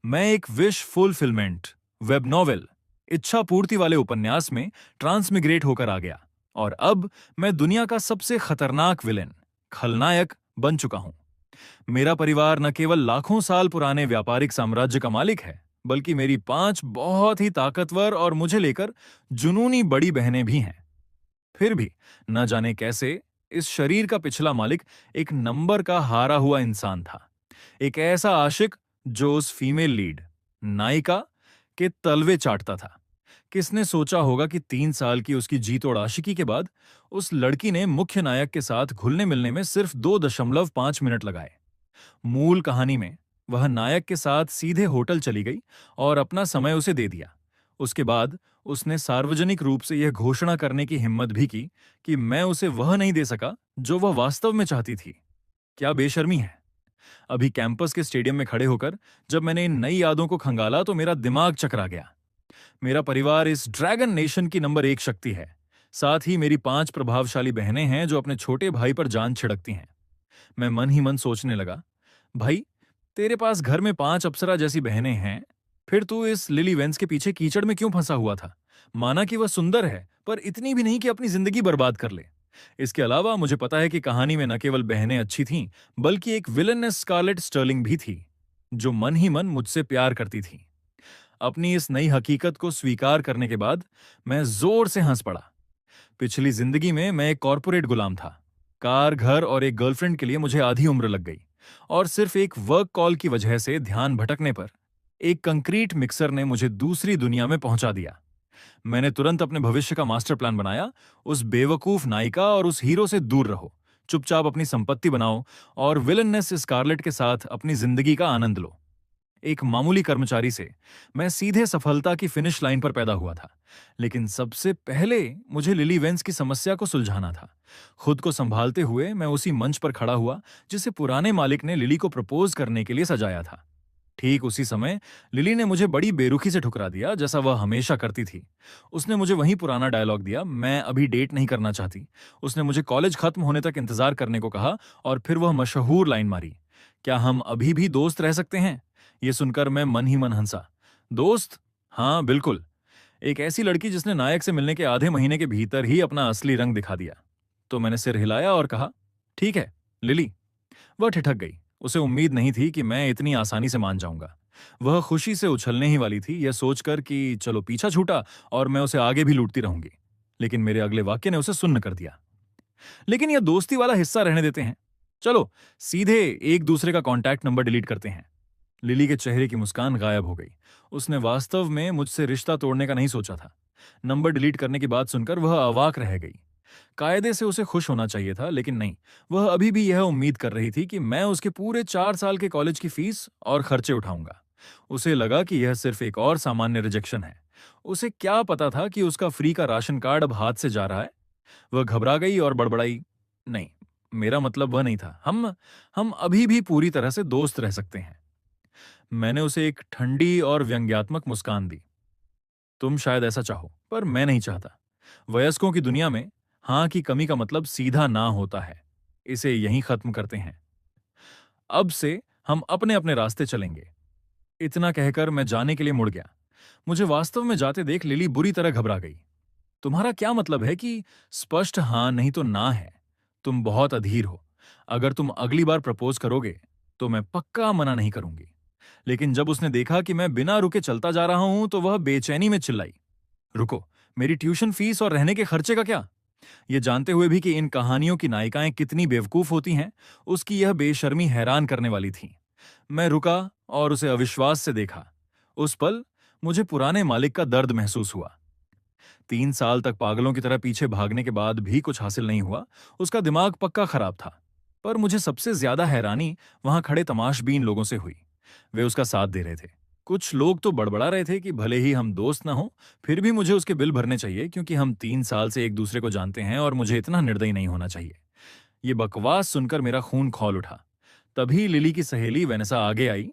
मैं एक wish fulfilment web novel इच्छा पूर्ति वाले उपन्यास में ट्रांसमिग्रेट होकर आ गया और अब मैं दुनिया का सबसे खतरनाक विलेन खलनायक बन चुका हूं। मेरा परिवार न केवल लाखों साल पुराने व्यापारिक साम्राज्य का मालिक है, बल्कि मेरी 5 बहुत ही ताकतवर और मुझे लेकर जुनूनी बड़ी बहनें भी हैं। फिर भी न जाने कैसे इस शरीर का पिछला मालिक एक नंबर का हारा हुआ इंसान था। एक ऐसा आशिक जो उस फीमेल लीड नायिका के तलवे चाटता था। किसने सोचा होगा कि 3 साल की उसकी जी तोड़ आशिकी के बाद उस लड़की ने मुख्य नायक के साथ घुलने मिलने में सिर्फ 2.5 मिनट लगाए। मूल कहानी में वह नायक के साथ सीधे होटल चली गई और अपना समय उसे दे दिया। उसके बाद उसने सार्वजनिक रूप से यह घोषणा करने की हिम्मत भी की कि मैं उसे वह नहीं दे सका जो वह वास्तव में चाहती थी। क्या बेशर्मी है। अभी कैंपस के स्टेडियम में खड़े होकर जब मैंने इन नई यादों को खंगाला तो मेरा दिमाग चकरा गया। मेरा परिवार इस ड्रैगन नेशन की नंबर 1 शक्ति है। साथ ही मेरी 5 प्रभावशाली बहनें हैं जो अपने छोटे भाई पर जान छिड़कती हैं। मैं मन ही मन सोचने लगा, भाई, तेरे पास घर में 5 अप्सरा जैसी बहनें हैं, फिर तू इस लिली वेंस के पीछे कीचड़ में क्यों फंसा हुआ था? माना कि वह सुंदर है, पर इतनी भी नहीं कि अपनी जिंदगी बर्बाद कर ले। इसके अलावा मुझे पता है कि कहानी में न केवल बहनें अच्छी थीं, बल्कि एक विलेनस स्कारलेट स्टर्लिंग भी थी, जो मन ही मन मुझसे प्यार करती थी। अपनी इस नई हकीकत को स्वीकार करने के बाद मैं जोर से हंस पड़ा। पिछली जिंदगी में मैं एक कॉर्पोरेट गुलाम था। कार, घर और एक गर्लफ्रेंड के लिए मुझे आधी उम्र लग गई और सिर्फ एक वर्क कॉल की वजह से ध्यान भटकने पर एक कंक्रीट मिक्सर ने मुझे दूसरी दुनिया में पहुंचा दिया। मैंने तुरंत अपने भविष्य का मास्टर प्लान बनाया। उस बेवकूफ नायिका और उस हीरो से दूर रहो, चुपचाप अपनी संपत्ति बनाओ और विलननेस स्कारलेट के साथ अपनी जिंदगी का आनंद लो। एक मामूली कर्मचारी से मैं सीधे सफलता की फिनिश लाइन पर पैदा हुआ था, लेकिन सबसे पहले मुझे लिली वेंस की समस्या को सुलझाना था। खुद को संभालते हुए मैं उसी मंच पर खड़ा हुआ जिसे पुराने मालिक ने लिली को प्रपोज करने के लिए सजाया था। ठीक उसी समय लिली ने मुझे बड़ी बेरुखी से ठुकरा दिया, जैसा वह हमेशा करती थी। उसने मुझे वही पुराना डायलॉग दिया, मैं अभी डेट नहीं करना चाहती। उसने मुझे कॉलेज खत्म होने तक इंतजार करने को कहा और फिर वह मशहूर लाइन मारी, क्या हम अभी भी दोस्त रह सकते हैं? ये सुनकर मैं मन ही मन हंसा। दोस्त? हाँ, बिल्कुल। एक ऐसी लड़की जिसने नायक से मिलने के आधे महीने के भीतर ही अपना असली रंग दिखा दिया। तो मैंने सिर हिलाया और कहा, ठीक है, लिली। वह ठिठक गई। उसे उम्मीद नहीं थी कि मैं इतनी आसानी से मान जाऊंगा। वह खुशी से उछलने ही वाली थी, यह सोचकर कि चलो पीछा छूटा और मैं उसे आगे भी लूटती रहूंगी। लेकिन मेरे अगले वाक्य ने उसे सुन्न कर दिया। लेकिन यह दोस्ती वाला हिस्सा रहने देते हैं। चलो सीधे एक दूसरे का कॉन्टैक्ट नंबर डिलीट करते हैं। लिली के चेहरे की मुस्कान गायब हो गई। उसने वास्तव में मुझसे रिश्ता तोड़ने का नहीं सोचा था। नंबर डिलीट करने की बात सुनकर वह अवाक रह गई। कायदे से उसे खुश होना चाहिए था, लेकिन नहीं। वह अभी भी यह उम्मीद कर रही थी कि मैं उसके पूरे 4 साल के कॉलेज की फीस और खर्चे उठाऊंगा। उसे लगा कि यह सिर्फ एक और सामान्य रिजेक्शन है। उसे क्या पता था कि उसका फ्री का राशन कार्ड अब हाथ से जा रहा है। वह घबरा गई और बड़बड़ाई, नहीं, मेरा मतलब वह नहीं था। हम अभी भी पूरी तरह से दोस्त रह सकते हैं। मैंने उसे एक ठंडी और व्यंग्यात्मक मुस्कान दी। तुम शायद ऐसा चाहो, पर मैं नहीं चाहता। वयस्कों की दुनिया में हाँ की कमी का मतलब सीधा ना होता है। इसे यहीं खत्म करते हैं। अब से हम अपने अपने रास्ते चलेंगे। इतना कहकर मैं जाने के लिए मुड़ गया। मुझे वास्तव में जाते देख लिली बुरी तरह घबरा गई। तुम्हारा क्या मतलब है कि स्पष्ट हाँ नहीं तो ना है? तुम बहुत अधीर हो। अगर तुम अगली बार प्रपोज करोगे तो मैं पक्का मना नहीं करूंगी। लेकिन जब उसने देखा कि मैं बिना रुके चलता जा रहा हूं तो वह बेचैनी में चिल्लाई, रुको, मेरी ट्यूशन फीस और रहने के खर्चे का क्या? ये जानते हुए भी कि इन कहानियों की नायिकाएं कितनी बेवकूफ होती हैं, उसकी यह बेशर्मी हैरान करने वाली थी। मैं रुका और उसे अविश्वास से देखा। उस पल मुझे पुराने मालिक का दर्द महसूस हुआ। 3 साल तक पागलों की तरह पीछे भागने के बाद भी कुछ हासिल नहीं हुआ। उसका दिमाग पक्का खराब था। पर मुझे सबसे ज्यादा हैरानी वहां खड़े तमाशबीन लोगों से हुई। वे उसका साथ दे रहे थे। कुछ लोग तो बड़बड़ा रहे थे कि भले ही हम दोस्त ना हो, फिर भी मुझे उसके बिल भरने चाहिए, क्योंकि हम 3 साल से एक दूसरे को जानते हैं और मुझे इतना निर्दयी नहीं होना चाहिए। ये बकवास सुनकर मेरा खून खौल उठा। तभी लिली की सहेली वेनेसा आगे आई।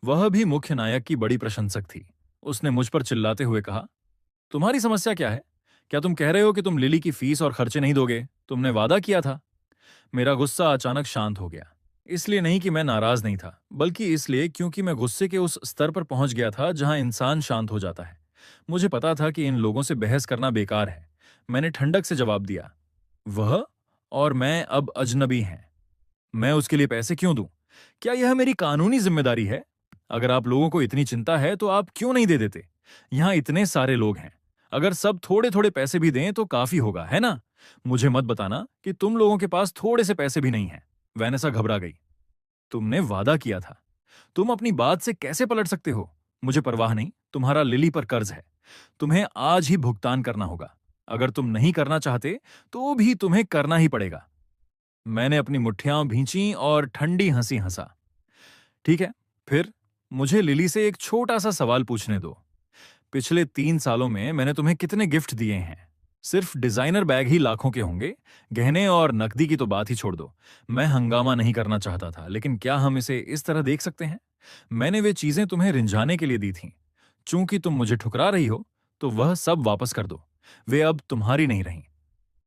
वह भी मुख्य नायक की बड़ी प्रशंसक थी। उसने मुझ पर चिल्लाते हुए कहा, तुम्हारी समस्या क्या है? क्या तुम कह रहे हो कि तुम लिली की फीस और खर्चे नहीं दोगे? तुमने वादा किया था। मेरा गुस्सा अचानक शांत हो गया। इसलिए नहीं कि मैं नाराज नहीं था, बल्कि इसलिए क्योंकि मैं गुस्से के उस स्तर पर पहुंच गया था जहां इंसान शांत हो जाता है। मुझे पता था कि इन लोगों से बहस करना बेकार है। मैंने ठंडक से जवाब दिया, वह और मैं अब अजनबी हैं। मैं उसके लिए पैसे क्यों दूं? क्या यह मेरी कानूनी जिम्मेदारी है? अगर आप लोगों को इतनी चिंता है तो आप क्यों नहीं दे देते? यहां इतने सारे लोग हैं। अगर सब थोड़े थोड़े पैसे भी दें तो काफी होगा, है ना? मुझे मत बताना कि तुम लोगों के पास थोड़े से पैसे भी नहीं हैं। वैनेसा घबरा गई। तुमने वादा किया था। तुम अपनी बात से कैसे पलट सकते हो? मुझे परवाह नहीं, तुम्हारा लिली पर कर्ज है। तुम्हें आज ही भुगतान करना होगा। अगर तुम नहीं करना चाहते तो भी तुम्हें करना ही पड़ेगा। मैंने अपनी मुट्ठियां भींची और ठंडी हंसी हंसा। ठीक है, फिर मुझे लिली से एक छोटा सा सवाल पूछने दो। पिछले 3 सालों में मैंने तुम्हें कितने गिफ्ट दिए हैं? सिर्फ डिजाइनर बैग ही लाखों के होंगे। गहने और नकदी की तो बात ही छोड़ दो। मैं हंगामा नहीं करना चाहता था, लेकिन क्या हम इसे इस तरह देख सकते हैं? मैंने वे चीजें तुम्हें रिंझाने के लिए दी थीं। चूंकि तुम मुझे ठुकरा रही हो, तो वह सब वापस कर दो। वे अब तुम्हारी नहीं रहीं।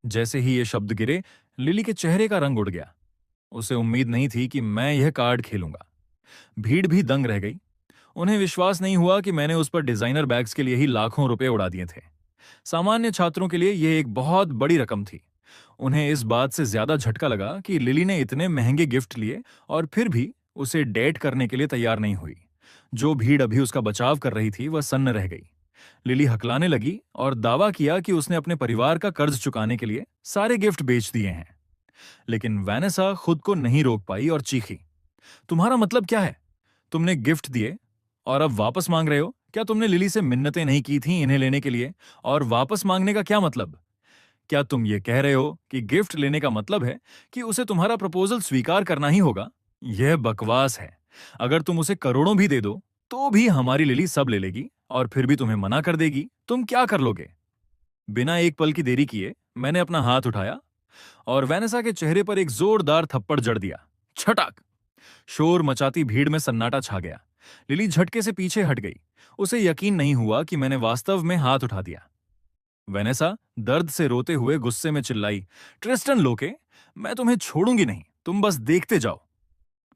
जैसे ही ये शब्द गिरे, लिली के चेहरे का रंग उड़ गया। उसे उम्मीद नहीं थी कि मैं यह कार्ड खेलूंगा। भीड़ भी दंग रह गई। उन्हें विश्वास नहीं हुआ कि मैंने उस पर डिजाइनर बैग्स के लिए ही लाखों रुपए उड़ा दिए थे। सामान्य छात्रों के लिए यह एक बहुत बड़ी रकम थी। उन्हें इस बात से ज्यादा झटका लगा कि लिली ने इतने महंगे गिफ्ट लिए और फिर भी उसे डेट करने के लिए तैयार नहीं हुई। जो भीड़ अभी उसका बचाव कर रही थी वह सन्न रह गई। लिली हकलाने लगी और दावा किया कि उसने अपने परिवार का कर्ज चुकाने के लिए सारे गिफ्ट बेच दिए हैं। लेकिन वैनेसा खुद को नहीं रोक पाई और चीखी, तुम्हारा मतलब क्या है? तुमने गिफ्ट दिए और अब वापस मांग रहे हो? क्या तुमने लिली से मिन्नतें नहीं की थी इन्हें लेने के लिए? और वापस मांगने का क्या मतलब? क्या तुम ये कह रहे हो कि गिफ्ट लेने का मतलब है कि उसे तुम्हारा प्रपोजल स्वीकार करना ही होगा? यह बकवास है। अगर तुम उसे करोड़ों भी दे दो तो भी हमारी लिली सब ले लेगी और फिर भी तुम्हें मना कर देगी। तुम क्या कर लोगे? बिना एक पल की देरी किए मैंने अपना हाथ उठाया और वैनेसा के चेहरे पर एक जोरदार थप्पड़ जड़ दिया। छटाक! शोर मचाती भीड़ में सन्नाटा छा गया। लिली झटके से पीछे हट गई। उसे यकीन नहीं हुआ कि मैंने वास्तव में हाथ उठा दिया। वेनेसा दर्द से रोते हुए गुस्से में चिल्लाई, ट्रिस्टन लोके, मैं तुम्हें छोड़ूंगी नहीं, तुम बस देखते जाओ।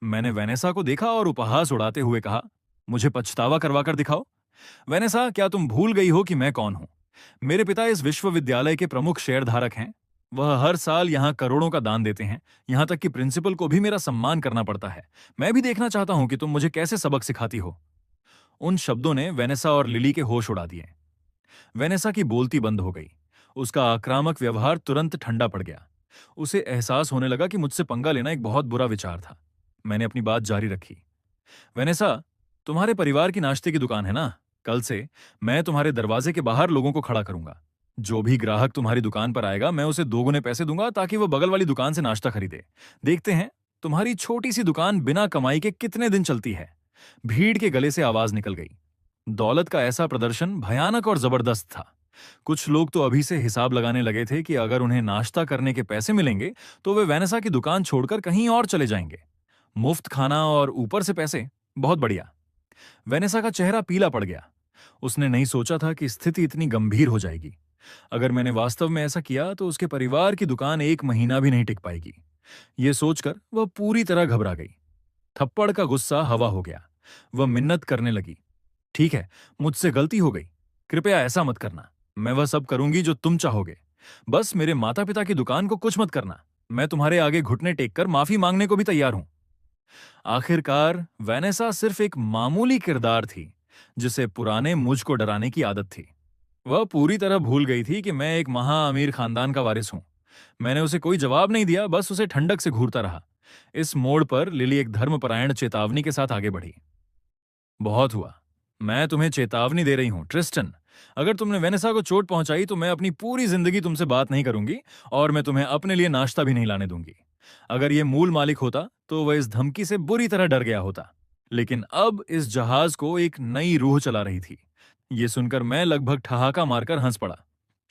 मैंने वेनेसा को देखा और उपहास उड़ाते हुए कहा, मुझे पछतावा करवाकर दिखाओ। वेनेसा, क्या तुम भूल गई हो कि मैं कौन हूं? मेरे पिता इस विश्वविद्यालय के प्रमुख शेयरधारक हैं। वह हर साल यहां करोड़ों का दान देते हैं। यहां तक कि प्रिंसिपल को भी मेरा सम्मान करना पड़ता है। मैं भी देखना चाहता हूं कि तुम मुझे कैसे सबक सिखाती हो। उन शब्दों ने वेनेसा और लिली के होश उड़ा दिए। वेनेसा की बोलती बंद हो गई। उसका आक्रामक व्यवहार तुरंत ठंडा पड़ गया। उसे एहसास होने लगा कि मुझसे पंगा लेना एक बहुत बुरा विचार था। मैंने अपनी बात जारी रखी, वेनेसा, तुम्हारे परिवार की नाश्ते की दुकान है ना? कल से मैं तुम्हारे दरवाजे के बाहर लोगों को खड़ा करूंगा। जो भी ग्राहक तुम्हारी दुकान पर आएगा मैं उसे दोगुने पैसे दूंगा ताकि वह बगल वाली दुकान से नाश्ता खरीदे। देखते हैं तुम्हारी छोटी सी दुकान बिना कमाई के कितने दिन चलती है। भीड़ के गले से आवाज निकल गई। दौलत का ऐसा प्रदर्शन भयानक और जबरदस्त था। कुछ लोग तो अभी से हिसाब लगाने लगे थे कि अगर उन्हें नाश्ता करने के पैसे मिलेंगे तो वे वेनेसा की दुकान छोड़कर कहीं और चले जाएंगे। मुफ्त खाना और ऊपर से पैसे, बहुत बढ़िया। वेनेसा का चेहरा पीला पड़ गया। उसने नहीं सोचा था कि स्थिति इतनी गंभीर हो जाएगी। अगर मैंने वास्तव में ऐसा किया तो उसके परिवार की दुकान एक महीना भी नहीं टिक पाएगी। यह सोचकर वह पूरी तरह घबरा गई। थप्पड़ का गुस्सा हवा हो गया। वह मिन्नत करने लगी, ठीक है, मुझसे गलती हो गई। कृपया ऐसा मत करना। मैं वह सब करूंगी जो तुम चाहोगे। बस मेरे माता पिता की दुकान को कुछ मत करना। मैं तुम्हारे आगे घुटने टेककर माफी मांगने को भी तैयार हूं। आखिरकार वैनेसा सिर्फ एक मामूली किरदार थी जिसे पुराने मुझ को डराने की आदत थी। वह पूरी तरह भूल गई थी कि मैं एक महा अमीर खानदान का वारिस हूं। मैंने उसे कोई जवाब नहीं दिया, बस उसे ठंडक से घूरता रहा। इस मोड़ पर लिली एक धर्मपरायण चेतावनी के साथ आगे बढ़ी। बहुत हुआ। मैं तुम्हें चेतावनी दे रही हूं, ट्रिस्टन। अगर तुमने वेनेसा को चोट पहुंचाई तो मैं अपनी पूरी जिंदगी तुमसे बात नहीं करूंगी और मैं तुम्हें अपने लिए नाश्ता भी नहीं लाने दूंगी। अगर यह मूल मालिक होता तो वह इस धमकी से बुरी तरह डर गया होता। लेकिन अब इस जहाज को एक नई रूह चला रही थी। यह सुनकर मैं लगभग ठहाका मारकर हंस पड़ा।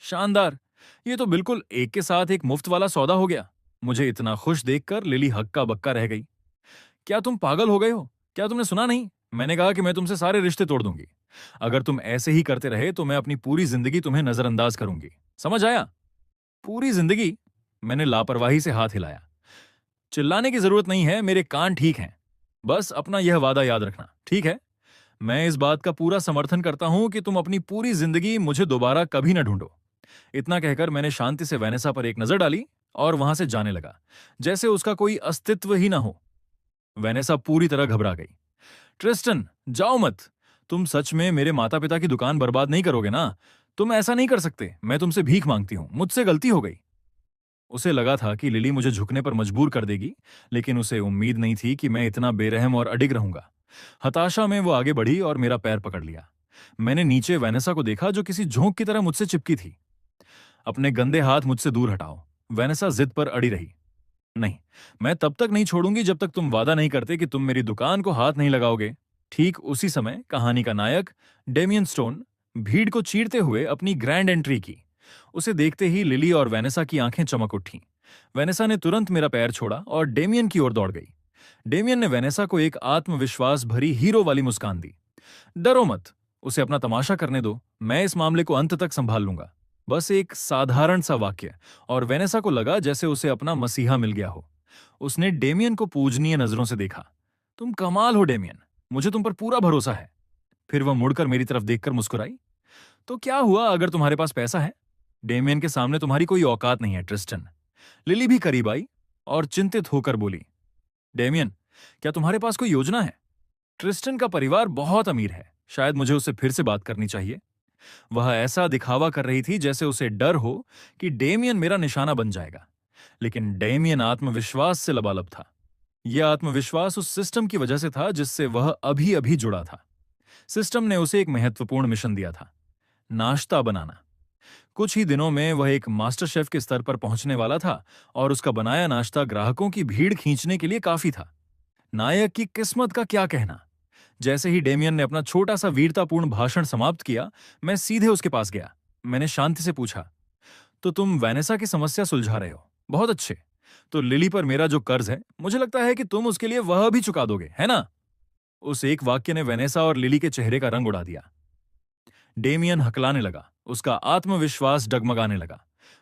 शानदार! ये तो बिल्कुल एक के साथ एक मुफ्त वाला सौदा हो गया। मुझे इतना खुश देखकर लिली हक्का बक्का रह गई। क्या तुम पागल हो गए हो? क्या तुमने सुना नहीं? मैंने कहा कि मैं तुमसे सारे रिश्ते तोड़ दूंगी। अगर तुम ऐसे ही करते रहे तो मैं अपनी पूरी जिंदगी तुम्हें नजरअंदाज करूंगी। समझ आया? पूरी जिंदगी? मैंने लापरवाही से हाथ हिलाया। चिल्लाने की जरूरत नहीं है, मेरे कान ठीक हैं। बस अपना यह वादा याद रखना, ठीक है? मैं इस बात का पूरा समर्थन करता हूं कि तुम अपनी पूरी जिंदगी मुझे दोबारा कभी न ढूंढो। इतना कहकर मैंने शांति से वेनेसा पर एक नजर डाली और वहां से जाने लगा, जैसे उसका कोई अस्तित्व ही ना हो। वेनेसा पूरी तरह घबरा गई। ट्रिस्टन, जाओ मत। तुम सच में मेरे माता पिता की दुकान बर्बाद नहीं करोगे ना? तुम ऐसा नहीं कर सकते। मैं तुमसे भीख मांगती हूं, मुझसे गलती हो गई। उसे लगा था कि लिली मुझे झुकने पर मजबूर कर देगी, लेकिन उसे उम्मीद नहीं थी कि मैं इतना बेरहम और अडिग रहूंगा। हताशा में वो आगे बढ़ी और मेरा पैर पकड़ लिया। मैंने नीचे वेनेसा को देखा, जो किसी झोंक की तरह मुझसे चिपकी थी। अपने गंदे हाथ मुझसे दूर हटाओ। वेनेसा जिद पर अड़ी रही। नहीं, मैं तब तक नहीं छोड़ूंगी जब तक तुम वादा नहीं करते कि तुम मेरी दुकान को हाथ नहीं लगाओगे। ठीक उसी समय कहानी का नायक डेमियन स्टोन भीड़ को चीरते हुए अपनी ग्रैंड एंट्री की। उसे देखते ही लिली और वेनेसा की आंखें चमक उठी। वेनेसा ने तुरंत मेरा पैर छोड़ा और डेमियन की ओर दौड़ गई। डेमियन ने वेनेसा को एक आत्मविश्वास भरी हीरो वाली मुस्कान दी। डरो मत, उसे अपना तमाशा करने दो, मैं इस मामले को अंत तक संभाल लूंगा। बस एक साधारण सा वाक्य, और वेनेसा को लगा जैसे उसे अपना मसीहा मिल गया हो। उसने डेमियन को पूजनीय नजरों से देखा। तुम कमाल हो डेमियन, मुझे तुम पर पूरा भरोसा है। फिर वह मुड़कर मेरी तरफ देखकर मुस्कुराई। तो क्या हुआ अगर तुम्हारे पास पैसा है? डेमियन के सामने तुम्हारी कोई औकात नहीं है ट्रिस्टन। लिली भी करीब आई और चिंतित होकर बोली, डेमियन, क्या तुम्हारे पास कोई योजना है? ट्रिस्टन का परिवार बहुत अमीर है, शायद मुझे उससे फिर से बात करनी चाहिए। वह ऐसा दिखावा कर रही थी जैसे उसे डर हो कि डेमियन मेरा निशाना बन जाएगा। लेकिन डेमियन आत्मविश्वास से लबालब था। यह आत्मविश्वास उस सिस्टम की वजह से था जिससे वह अभी अभी जुड़ा था। सिस्टम ने उसे एक महत्वपूर्ण मिशन दिया था, नाश्ता बनाना। कुछ ही दिनों में वह एक मास्टर शेफ के स्तर पर पहुंचने वाला था और उसका बनाया नाश्ता ग्राहकों की भीड़ खींचने के लिए काफी था। नायक की किस्मत का क्या कहना। जैसे ही डेमियन ने अपना छोटा सा वीरतापूर्ण भाषण समाप्त किया, मैं सीधे उसके पास गया। मैंने शांति से पूछा, तो तुम वेनेसा की समस्या सुलझा रहे हो? बहुत अच्छे। तो लिली पर मेरा जो कर्ज है, मुझे लगता है कि तुम उसके लिए वह भी चुका दोगे, है ना? उस एक वाक्य ने वेनेसा और लिली के चेहरे का रंग उड़ा दिया। डेमियन हकलाने लगा, उसका आत्मविश्वास डगमगाने लगा।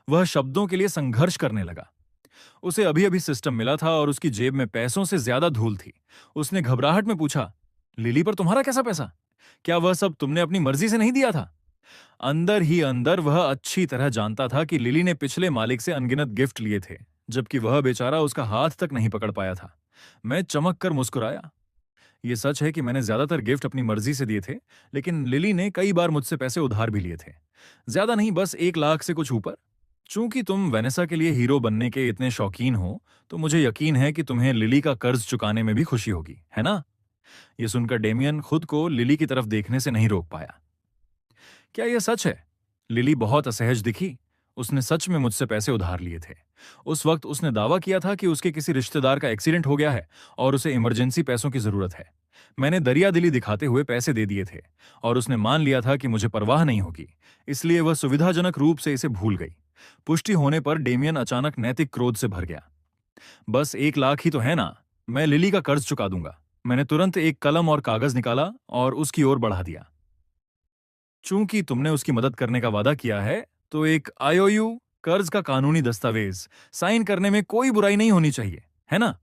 वह शब्दों के लिए संघर्ष करने लगा। उसे अभी अभी सिस्टम मिला था और उसकी जेब में पैसों से ज्यादा धूल थी। उसने घबराहट में पूछा, लिली पर तुम्हारा कैसा पैसा? क्या वह सब तुमने अपनी मर्जी से नहीं दिया था? अंदर ही अंदर वह अच्छी तरह जानता था कि लिली ने पिछले मालिक से अनगिनत गिफ्ट लिए थे, जबकि वह बेचारा उसका हाथ तक नहीं पकड़ पाया था। मैं चमक कर मुस्कुराया। यह सच है कि मैंने ज्यादातर गिफ्ट अपनी मर्जी से दिए थे, लेकिन लिली ने कई बार मुझसे पैसे उधार भी लिए थे। ज्यादा नहीं, बस 1 लाख से कुछ ऊपर। चूंकि तुम वेनेसा के लिए हीरो बनने के इतने शौकीन हो, तो मुझे यकीन है कि तुम्हें लिली का कर्ज चुकाने में भी खुशी होगी, है ना? यह सुनकर डेमियन खुद को लिली की तरफ देखने से नहीं रोक पाया। क्या यह सच है? लिली बहुत असहज दिखी। उसने सच में मुझसे पैसे उधार लिए थे। उस वक्त उसने दावा किया था कि उसके किसी रिश्तेदार का एक्सीडेंट हो गया है और उसे इमरजेंसी पैसों की जरूरत है। मैंने दरियादिली दिखाते हुए पैसे दे दिए थे और उसने मान लिया था कि मुझे परवाह नहीं होगी, इसलिए वह सुविधाजनक रूप से इसे भूल गई। पुष्टि होने पर डेमियन अचानक नैतिक क्रोध से भर गया। बस 1 लाख ही तो है ना, मैं लिली का कर्ज चुका दूंगा। मैंने तुरंत एक कलम और कागज निकाला और उसकी ओर बढ़ा दिया। चूंकि तुमने उसकी मदद करने का वादा किया है, तो एक आईओयू, कर्ज का कानूनी दस्तावेज, साइन करने में कोई बुराई नहीं होनी चाहिए, है ना?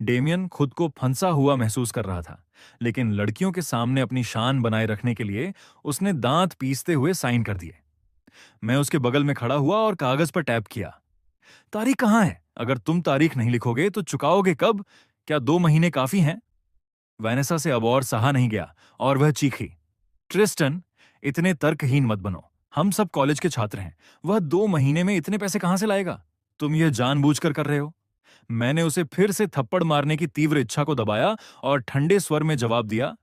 डेमियन खुद को फंसा हुआ महसूस कर रहा था, लेकिन लड़कियों के सामने अपनी शान बनाए रखने के लिए उसने दांत पीसते हुए साइन कर दिए। मैं उसके बगल में खड़ा हुआ और कागज पर टैप किया। तारीख कहाँ है? अगर तुम तारीख नहीं लिखोगे तो चुकाओगे कब? क्या 2 महीने काफी हैं? वैनेसा से अब और सहा नहीं गया और वह चीखी, ट्रिस्टन, इतने तर्कहीन मत बनो। हम सब कॉलेज के छात्र हैं। वह 2 महीने में इतने पैसे कहां से लाएगा? तुम यह जानबूझकर कर रहे हो। मैंने उसे फिर से थप्पड़ मारने की तीव्र इच्छा को दबाया और ठंडे स्वर में जवाब दिया,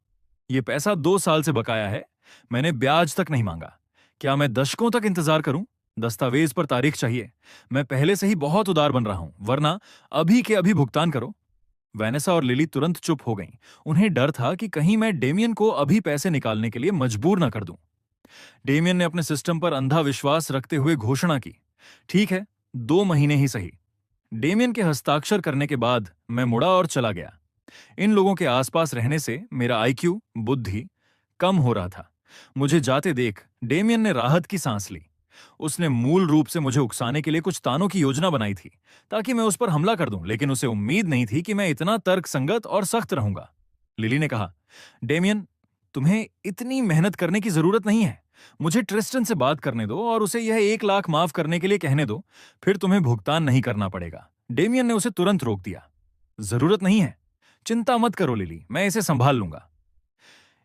यह पैसा 2 साल से बकाया है। मैंने ब्याज तक नहीं मांगा। क्या मैं दशकों तक इंतजार करूं? दस्तावेज पर तारीख चाहिए। मैं पहले से ही बहुत उदार बन रहा हूं, वरना अभी के अभी भुगतान करो। वैनेसा और लिली तुरंत चुप हो गईं। उन्हें डर था कि कहीं मैं डेमियन को अभी पैसे निकालने के लिए मजबूर न कर दूं। डेमियन ने अपने सिस्टम पर अंधा विश्वास रखते हुए घोषणा की, ठीक है, 2 महीने ही सही। डेमियन के हस्ताक्षर करने के बाद मैं मुड़ा और चला गया। इन लोगों के आसपास रहने से मेरा आईक्यू, बुद्धि, कम हो रहा था। मुझे जाते देख डेमियन ने राहत की सांस ली। उसने मूल रूप से मुझे उकसाने के लिए कुछ तानों की योजना बनाई थी ताकि मैं उस पर हमला कर दूं, लेकिन उसे उम्मीद नहीं थी कि मैं इतना तर्कसंगत और सख्त रहूंगा। लिली ने कहा, डेमियन, तुम्हें इतनी मेहनत करने की जरूरत नहीं है। मुझे ट्रिस्टन से बात करने दो और उसे यह 1 लाख माफ करने के लिए कहने दो, फिर तुम्हें भुगतान नहीं करना पड़ेगा। डेमियन ने उसे तुरंत रोक दिया। जरूरत नहीं है, चिंता मत करो लिली, मैं इसे संभाल लूंगा।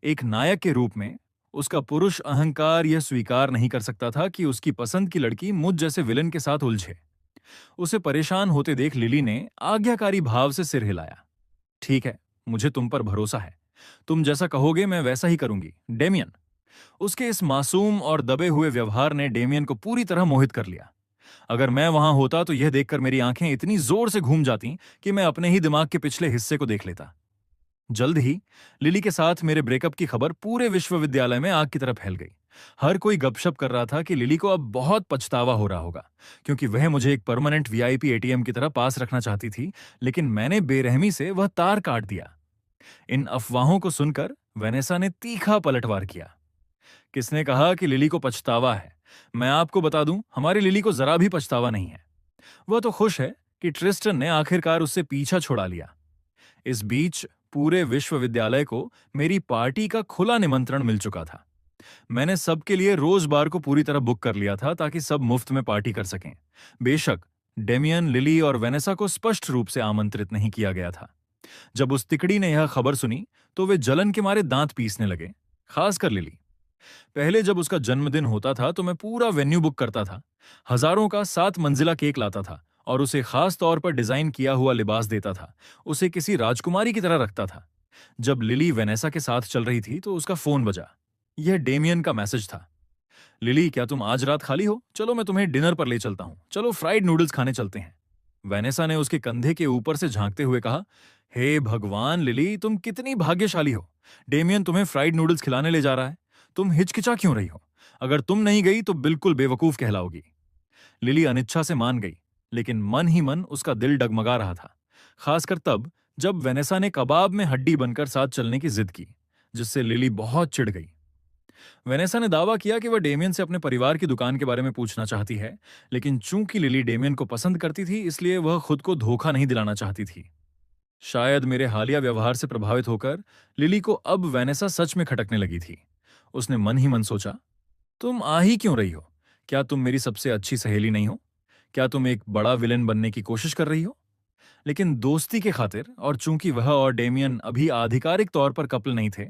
एक नायक के रूप में उसका पुरुष अहंकार यह स्वीकार नहीं कर सकता था कि उसकी पसंद की लड़की मुझ जैसे विलन के साथ उलझे। उसे परेशान होते देख लिली ने आज्ञाकारी भाव से सिर हिलाया। ठीक है, मुझे तुम पर भरोसा है। तुम जैसा कहोगे मैं वैसा ही करूंगी, डेमियन। उसके इस मासूम और दबे हुए व्यवहार ने डेमियन को पूरी तरह मोहित कर लिया। अगर मैं वहां होता तो यह देखकर मेरी आंखें इतनी जोर से घूम जाती कि मैं अपने ही दिमाग के पिछले हिस्से को देख लेता। जल्द ही लिली के साथ मेरे ब्रेकअप की खबर पूरे विश्वविद्यालय में आग की तरह फैल गई। हर कोई गपशप कर रहा था कि लिली को अब बहुत पछतावा हो रहा होगा, क्योंकि वह मुझे एक परमानेंट वीआईपी एटीएम की तरह पास रखना चाहती थी, लेकिन मैंने बेरहमी से वह तार काट दिया। इन अफवाहों को सुनकर वेनेसा ने तीखा पलटवार किया। किसने कहा कि लिली को पछतावा है? मैं आपको बता दूं, हमारी लिली को जरा भी पछतावा नहीं है। वह तो खुश है कि ट्रिस्टन ने आखिरकार उससे पीछा छुड़ा लिया। इस बीच पूरे विश्वविद्यालय को मेरी पार्टी का खुला निमंत्रण मिल चुका था। मैंने सबके लिए रोज बार को पूरी तरह बुक कर लिया था ताकि सब मुफ्त में पार्टी कर सकें। बेशक डेमियन, लिली और वेनेसा को स्पष्ट रूप से आमंत्रित नहीं किया गया था। जब उस तिकड़ी ने यह खबर सुनी तो वे जलन के मारे दांत पीसने लगे, खासकर लिली। पहले जब उसका जन्मदिन होता था तो मैं पूरा वेन्यू बुक करता था, हजारों का 7 मंजिला केक लाता था और उसे खास तौर पर डिजाइन किया हुआ लिबास देता था, उसे किसी राजकुमारी की तरह रखता था। जब लिली वेनेसा के साथ चल रही थी तो उसका फोन बजा। यह डेमियन का मैसेज था। लिली, क्या तुम आज रात खाली हो? चलो मैं तुम्हें डिनर पर ले चलता हूं, चलो फ्राइड नूडल्स खाने चलते हैं। वेनेसा ने उसके कंधे के ऊपर से झांकते हुए कहा, हे भगवान लिली, तुम कितनी भाग्यशाली हो। डेमियन तुम्हें फ्राइड नूडल्स खिलाने ले जा रहा है। तुम हिचकिचा क्यों रही हो? अगर तुम नहीं गई तो बिल्कुल बेवकूफ कहलाओगी। लिली अनिच्छा से मान गई, लेकिन मन ही मन उसका दिल डगमगा रहा था, खासकर तब जब वेनेसा ने कबाब में हड्डी बनकर साथ चलने की जिद की, जिससे लिली बहुत चिढ़ गई। वेनेसा ने दावा किया कि वह डेमियन से अपने परिवार की दुकान के बारे में पूछना चाहती है, लेकिन चूंकि लिली डेमियन को पसंद करती थी इसलिए वह खुद को धोखा नहीं दिलाना चाहती थी। शायद मेरे हालिया व्यवहार से प्रभावित होकर लिली को अब वेनेसा सच में खटकने लगी थी। उसने मन ही मन सोचा, तुम आ ही क्यों रही हो? क्या तुम मेरी सबसे अच्छी सहेली नहीं हो? क्या तुम एक बड़ा विलेन बनने की कोशिश कर रही हो? लेकिन दोस्ती के खातिर, और चूंकि वह और डेमियन अभी आधिकारिक तौर पर कपल नहीं थे,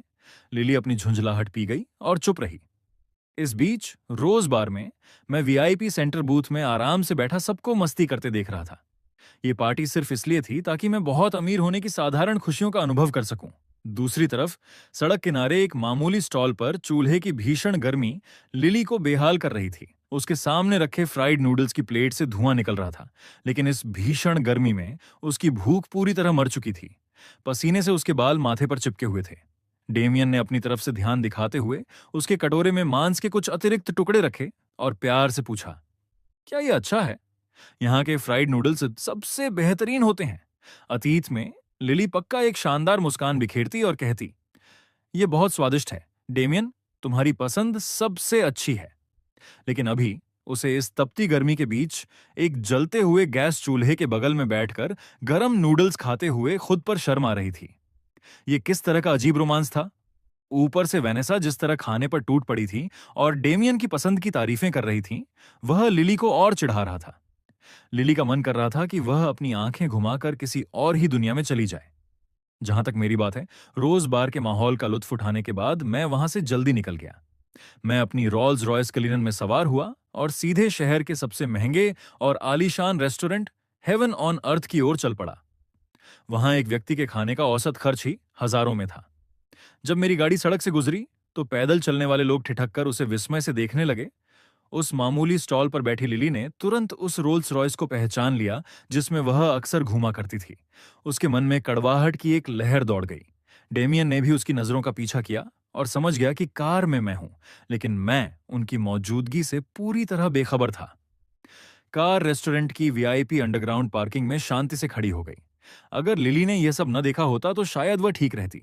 लिली अपनी झुंझलाहट पी गई और चुप रही। इस बीच रोज बार में मैं वीआईपी सेंटर बूथ में आराम से बैठा सबको मस्ती करते देख रहा था। ये पार्टी सिर्फ इसलिए थी ताकि मैं बहुत अमीर होने की साधारण खुशियों का अनुभव कर सकूं। दूसरी तरफ सड़क किनारे एक मामूली स्टॉल पर चूल्हे की भीषण गर्मी लिली को बेहाल कर रही थी। उसके सामने रखे फ्राइड नूडल्स की प्लेट से धुआं निकल रहा था, लेकिन इस भीषण गर्मी में उसकी भूख पूरी तरह मर चुकी थी। पसीने से उसके बाल माथे पर चिपके हुए थे। डेमियन ने अपनी तरफ से ध्यान दिखाते हुए उसके कटोरे में मांस के कुछ अतिरिक्त टुकड़े रखे और प्यार से पूछा, क्या ये अच्छा है? यहाँ के फ्राइड नूडल्स सबसे बेहतरीन होते हैं। अतीत में लिली पक्का एक शानदार मुस्कान बिखेरती और कहती, ये बहुत स्वादिष्ट है डेमियन, तुम्हारी पसंद सबसे अच्छी है। लेकिन अभी उसे इस तपती गर्मी के बीच एक जलते हुए गैस चूल्हे के बगल में बैठकर गरम नूडल्स खाते हुए खुद पर शर्म आ रही थी। ये किस तरह का अजीब रोमांस था? ऊपर से वेनेसा जिस तरह खाने पर टूट पड़ी थी और डेमियन की पसंद की तारीफें कर रही थी, वह लिली को और चिढ़ा रहा था। लिली का मन कर रहा था कि वह अपनी आंखें घुमाकर किसी और ही दुनिया में चली जाए। जहां तक मेरी बात है, रोज बार के माहौल का लुत्फ उठाने के बाद मैं वहां से जल्दी निकल गया। मैं अपनी रॉल्स रॉयस कलिनन में सवार हुआ और सीधे शहर के सबसे महंगे और आलीशान रेस्टोरेंट हेवन ऑन अर्थ की ओर चल पड़ा। वहां एक व्यक्ति के खाने का औसत खर्च ही हजारों में था। जब मेरी गाड़ी सड़क से गुजरी तो पैदल चलने वाले लोग ठिठक कर उसे विस्मय से देखने लगे। उस मामूली स्टॉल पर बैठी लिली ने तुरंत उस रोल्स रॉयस को पहचान लिया जिसमें वह अक्सर घूमा करती थी। उसके मन में कड़वाहट की एक लहर दौड़ गई। डेमियन ने भी उसकी नजरों का पीछा किया और समझ गया कि कार में मैं हूं, लेकिन मैं उनकी मौजूदगी से पूरी तरह बेखबर था। कार रेस्टोरेंट की वीआईपी अंडरग्राउंड पार्किंग में शांति से खड़ी हो गई। अगर लिली ने यह सब न देखा होता तो शायद वह ठीक रहती,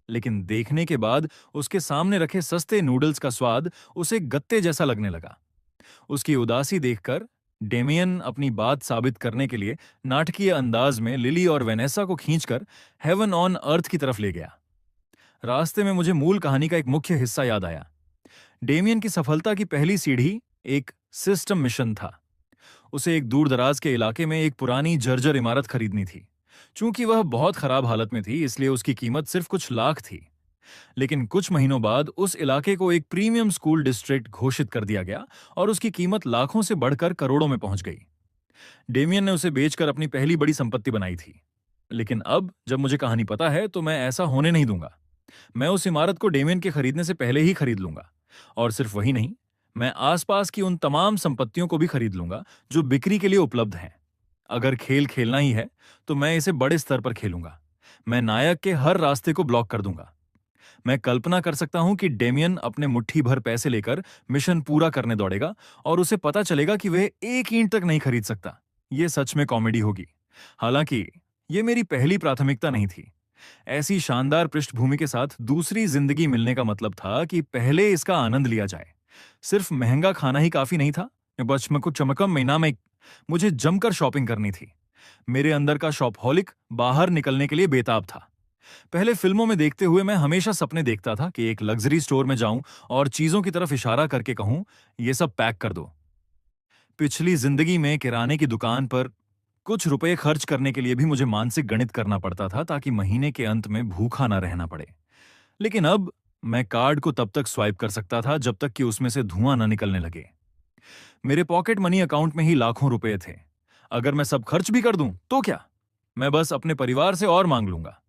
लेकिन देखने के बाद उसके सामने रखे सस्ते नूडल्स का स्वाद उसे गत्ते जैसा लगने लगा। उसकी उदासी देखकर डेमियन अपनी बात साबित करने के लिए नाटकीय अंदाज में लिली और वेनेसा को खींचकर हेवन ऑन अर्थ की तरफ ले गया। रास्ते में मुझे मूल कहानी का एक मुख्य हिस्सा याद आया। डेमियन की सफलता की पहली सीढ़ी एक सिस्टम मिशन था। उसे एक दूर दराज के इलाके में एक पुरानी जर्जर इमारत खरीदनी थी। चूंकि वह बहुत खराब हालत में थी, इसलिए उसकी कीमत सिर्फ कुछ लाख थी। लेकिन कुछ महीनों बाद उस इलाके को एक प्रीमियम स्कूल डिस्ट्रिक्ट घोषित कर दिया गया और उसकी कीमत लाखों से बढ़कर करोड़ों में पहुंच गई। डेमियन ने उसे बेचकर अपनी पहली बड़ी संपत्ति बनाई थी। लेकिन अब जब मुझे कहानी पता है तो मैं ऐसा होने नहीं दूंगा। मैं उस इमारत को डेमियन के खरीदने से पहले ही खरीद लूंगा। और सिर्फ वही नहीं, मैं आसपास की उन तमाम संपत्तियों को भी खरीद लूंगा जो बिक्री के लिए उपलब्ध हैं। अगर खेल खेलना ही है तो मैं इसे बड़े स्तर पर खेलूंगा। मैं नायक के हर रास्ते को ब्लॉक कर दूंगा। मैं कल्पना कर सकता हूं कि डेमियन अपने मुट्ठी भर पैसे लेकर मिशन पूरा करने दौड़ेगा और उसे पता चलेगा कि वह एक ईंट तक नहीं खरीद सकता। यह सच में कॉमेडी होगी। हालांकि यह मेरी पहली प्राथमिकता नहीं थी। ऐसी शानदार पृष्ठभूमि के साथ दूसरी जिंदगी मिलने का मतलब था कि पहले इसका आनंद लिया जाए। सिर्फ महंगा खाना ही काफी नहीं था। बचपन को चमकम महीना में मुझे जमकर शॉपिंग करनी थी। मेरे अंदर का शॉपहॉलिक बाहर निकलने के लिए बेताब था। पहले फिल्मों में देखते हुए मैं हमेशा सपने देखता था कि एक लग्जरी स्टोर में जाऊं और चीजों की तरफ इशारा करके कहूं, ये सब पैक कर दो। पिछली जिंदगी में किराने की दुकान पर कुछ रुपए खर्च करने के लिए भी मुझे मानसिक गणित करना पड़ता था ताकि महीने के अंत में भूखा ना रहना पड़े। लेकिन अब मैं कार्ड को तब तक स्वाइप कर सकता था जब तक कि उसमें से धुआं न निकलने लगे। मेरे पॉकेट मनी अकाउंट में ही लाखों रुपए थे। अगर मैं सब खर्च भी कर दूं तो क्या? मैं बस अपने परिवार से और मांग लूंगा।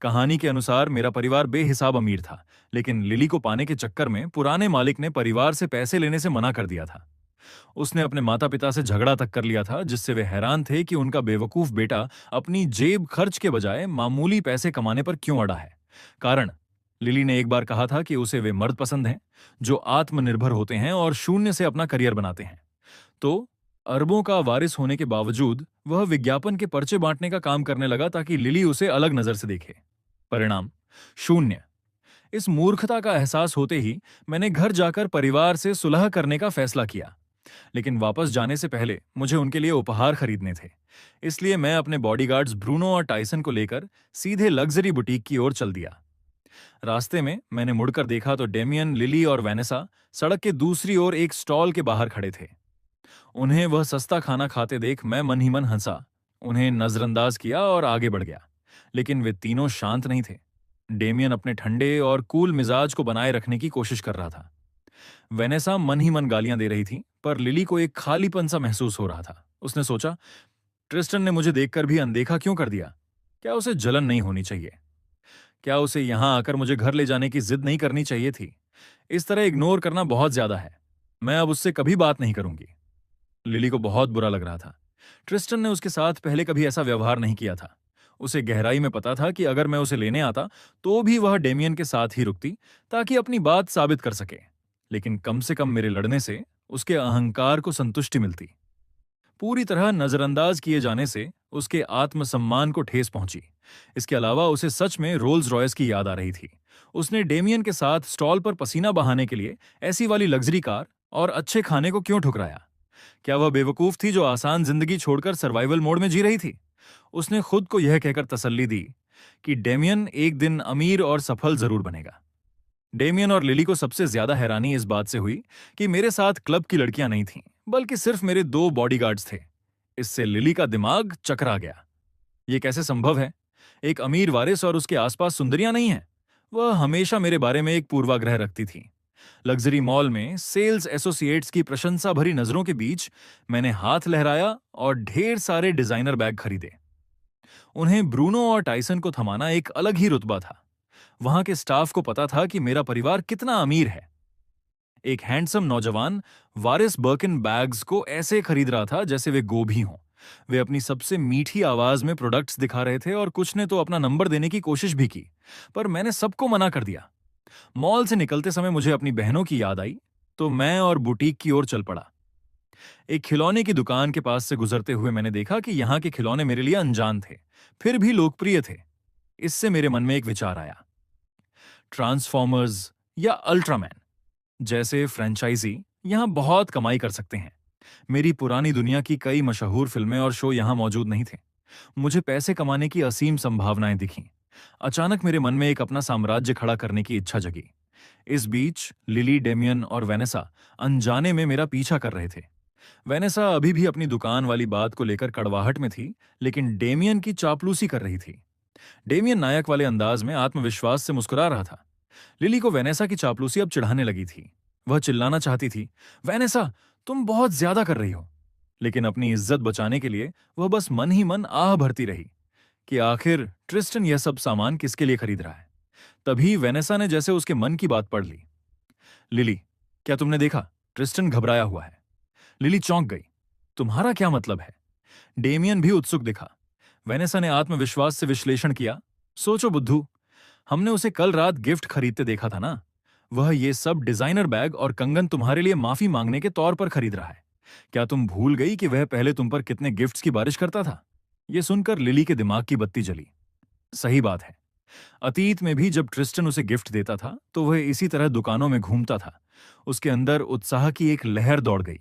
कहानी के अनुसार मेरा परिवार बेहिसाब अमीर था, लेकिन लिली को पाने के चक्कर में पुराने मालिक ने परिवार से पैसे लेने से मना कर दिया था। उसने अपने माता पिता से झगड़ा तक कर लिया था, जिससे वे हैरान थे कि उनका बेवकूफ बेटा अपनी जेब खर्च के बजाय मामूली पैसे कमाने पर क्यों अड़ा है। कारण, लिली ने एक बार कहा था कि उसे वे मर्द पसंद हैं जो आत्मनिर्भर होते हैं और शून्य से अपना करियर बनाते हैं। तो अरबों का वारिस होने के बावजूद वह विज्ञापन के पर्चे बांटने का काम करने लगा ताकि लिली उसे अलग नजर से देखे। परिणाम, शून्य। इस मूर्खता का एहसास होते ही मैंने घर जाकर परिवार से सुलह करने का फैसला किया। लेकिन वापस जाने से पहले मुझे उनके लिए उपहार खरीदने थे। इसलिए मैं अपने बॉडीगार्ड्स ब्रूनो और टाइसन को लेकर सीधे लग्जरी बुटीक की ओर चल दिया। रास्ते में मैंने मुड़कर देखा तो डेमियन, लिली और वेनेसा सड़क के दूसरी ओर एक स्टॉल के बाहर खड़े थे। उन्हें वह सस्ता खाना खाते देख मैं मन ही मन हंसा, उन्हें नजरअंदाज किया और आगे बढ़ गया। लेकिन वे तीनों शांत नहीं थे। डेमियन अपने ठंडे और कूल मिजाज को बनाए रखने की कोशिश कर रहा था। वेनेसा मन ही मन गालियां दे रही थी, पर लिली को एक खालीपन सा महसूस हो रहा था। उसने सोचा, ट्रिस्टन ने मुझे देखकर भी अनदेखा क्यों कर दिया? क्या उसे जलन नहीं होनी चाहिए? क्या उसे यहां आकर मुझे घर ले जाने की जिद नहीं करनी चाहिए थी? इस तरह इग्नोर करना बहुत ज्यादा है। मैं अब उससे कभी बात नहीं करूंगी। लिली को बहुत बुरा लग रहा था। ट्रिस्टन ने उसके साथ पहले कभी ऐसा व्यवहार नहीं किया था। उसे गहराई में पता था कि अगर मैं उसे लेने आता तो भी वह डेमियन के साथ ही रुकती ताकि अपनी बात साबित कर सके। लेकिन कम से कम मेरे लड़ने से उसके अहंकार को संतुष्टि मिलती। पूरी तरह नजरअंदाज किए जाने से उसके आत्मसम्मान को ठेस पहुंची। इसके अलावा उसे सच में रोल्स रॉयस की याद आ रही थी। उसने डेमियन के साथ स्टॉल पर पसीना बहाने के लिए ऐसी वाली लग्जरी कार और अच्छे खाने को क्यों ठुकराया? क्या वह बेवकूफ थी जो आसान जिंदगी छोड़कर सर्वाइवल मोड में जी रही थी? उसने खुद को यह कहकर तसल्ली दी कि डेमियन एक दिन अमीर और सफल जरूर बनेगा। डेमियन और लिली को सबसे ज्यादा हैरानी इस बात से हुई कि मेरे साथ क्लब की लड़कियां नहीं थीं, बल्कि सिर्फ मेरे 2 बॉडीगार्ड्स थे। इससे लिली का दिमाग चकरा गया। यह कैसे संभव है? एक अमीर वारिस और उसके आसपास सुंदरियां नहीं हैं। वह हमेशा मेरे बारे में एक पूर्वाग्रह रखती थी। लग्जरी मॉल में सेल्स एसोसिएट्स की प्रशंसा भरी नजरों के बीच मैंने हाथ लहराया और ढेर सारे डिजाइनर बैग खरीदे। उन्हें ब्रूनो और टाइसन को थमाना एक अलग ही रुतबा था। वहां के स्टाफ को पता था कि मेरा परिवार कितना अमीर है। एक हैंडसम नौजवान वारिस बर्किन बैग्स को ऐसे खरीद रहा था जैसे वे गोभी हों। वे अपनी सबसे मीठी आवाज में प्रोडक्ट्स दिखा रहे थे और कुछ ने तो अपना नंबर देने की कोशिश भी की, पर मैंने सबको मना कर दिया। मॉल से निकलते समय मुझे अपनी बहनों की याद आई, तो मैं और बुटीक की ओर चल पड़ा। एक खिलौने की दुकान के पास से गुजरते हुए मैंने देखा कि यहाँ के खिलौने मेरे लिए अनजान थे, फिर भी लोकप्रिय थे। इससे मेरे मन में एक विचार आया। ट्रांसफॉर्मर्स या अल्ट्रामैन जैसे फ्रेंचाइजी यहाँ बहुत कमाई कर सकते हैं। मेरी पुरानी दुनिया की कई मशहूर फिल्में और शो यहाँ मौजूद नहीं थे। मुझे पैसे कमाने की असीम संभावनाएं दिखीं। अचानक मेरे मन में एक अपना साम्राज्य खड़ा करने की इच्छा जगी। इस बीच लिली, डेमियन और वेनेसा अनजाने में मेरा पीछा कर रहे थे। वेनेसा अभी भी अपनी दुकान वाली बात को लेकर कड़वाहट में थी, लेकिन डेमियन की चापलूसी कर रही थी। डेमियन नायक वाले अंदाज में आत्मविश्वास से मुस्कुरा रहा था। लिली को वेनेसा की चापलूसी अब चिढ़ाने लगी थी। वह चिल्लाना चाहती थी, वेनेसा, तुम बहुत ज्यादा कर रही हो। लेकिन अपनी इज्जत बचाने के लिए वह बस मन ही मन आह भरती रही कि आखिर ट्रिस्टन यह सब सामान किसके लिए खरीद रहा है। तभी वेनेसा ने जैसे उसके मन की बात पढ़ ली। लिली, क्या तुमने देखा? ट्रिस्टन घबराया हुआ है। लिली चौंक गई। तुम्हारा क्या मतलब है? डेमियन भी उत्सुक दिखा। वेनेसा ने आत्मविश्वास से विश्लेषण किया। सोचो बुद्धू, हमने उसे कल रात गिफ्ट खरीदते देखा था ना। वह ये सब डिजाइनर बैग और कंगन तुम्हारे लिए माफी मांगने के तौर पर खरीद रहा है। क्या तुम भूल गई कि वह पहले तुम पर कितने गिफ्ट्स की बारिश करता था? यह सुनकर लिली के दिमाग की बत्ती जली। सही बात है। अतीत में भी जब ट्रिस्टन उसे गिफ्ट देता था तो वह इसी तरह दुकानों में घूमता था। उसके अंदर उत्साह की एक लहर दौड़ गई।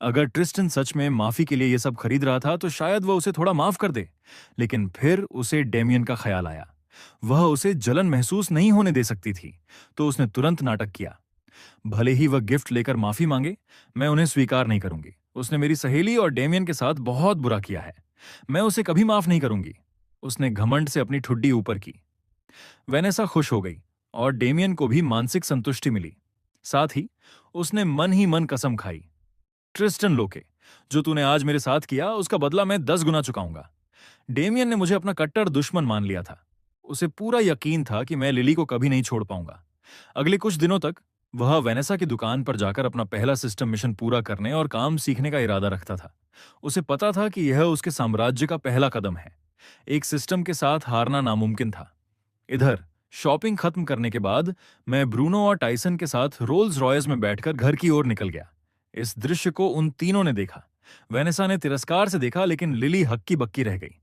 अगर ट्रिस्टन सच में माफी के लिए यह सब खरीद रहा था तो शायद वह उसे थोड़ा माफ कर दे। लेकिन फिर उसे डेमियन का ख्याल आया। वह उसे जलन महसूस नहीं होने दे सकती थी, तो उसने तुरंत नाटक किया। भले ही वह गिफ्ट लेकर माफी मांगे, मैं उन्हें स्वीकार नहीं करूंगी। उसने मेरी सहेली और डेमियन के साथ बहुत बुरा किया है। मैं उसे कभी माफ नहीं करूंगी। उसने घमंड से अपनी ठुड्डी ऊपर की। वेनेसा खुश हो गई और डेमियन को भी मानसिक संतुष्टि मिली। साथ ही उसने मन कसम खाई, ट्रिस्टन लोके, जो तूने आज मेरे साथ किया उसका बदला मैं 10 गुना चुकाऊंगा। डेमियन ने मुझे अपना कट्टर दुश्मन मान लिया था। उसे पूरा यकीन था कि मैं लिली को कभी नहीं छोड़ पाऊंगा। अगले कुछ दिनों तक वह वेनेसा की दुकान पर जाकर अपना पहला सिस्टम मिशन पूरा करने और काम सीखने का इरादा रखता था। उसे पता था कि यह उसके साम्राज्य का पहला कदम है। एक सिस्टम के साथ हारना नामुमकिन था। इधर शॉपिंग खत्म करने के बाद मैं ब्रूनो और टाइसन के साथ रोल्स रॉयस में बैठकर घर की ओर निकल गया। इस दृश्य को उन तीनों ने देखा। वेनेसा ने तिरस्कार से देखा, लेकिन लिली हक्की बक्की रह गई।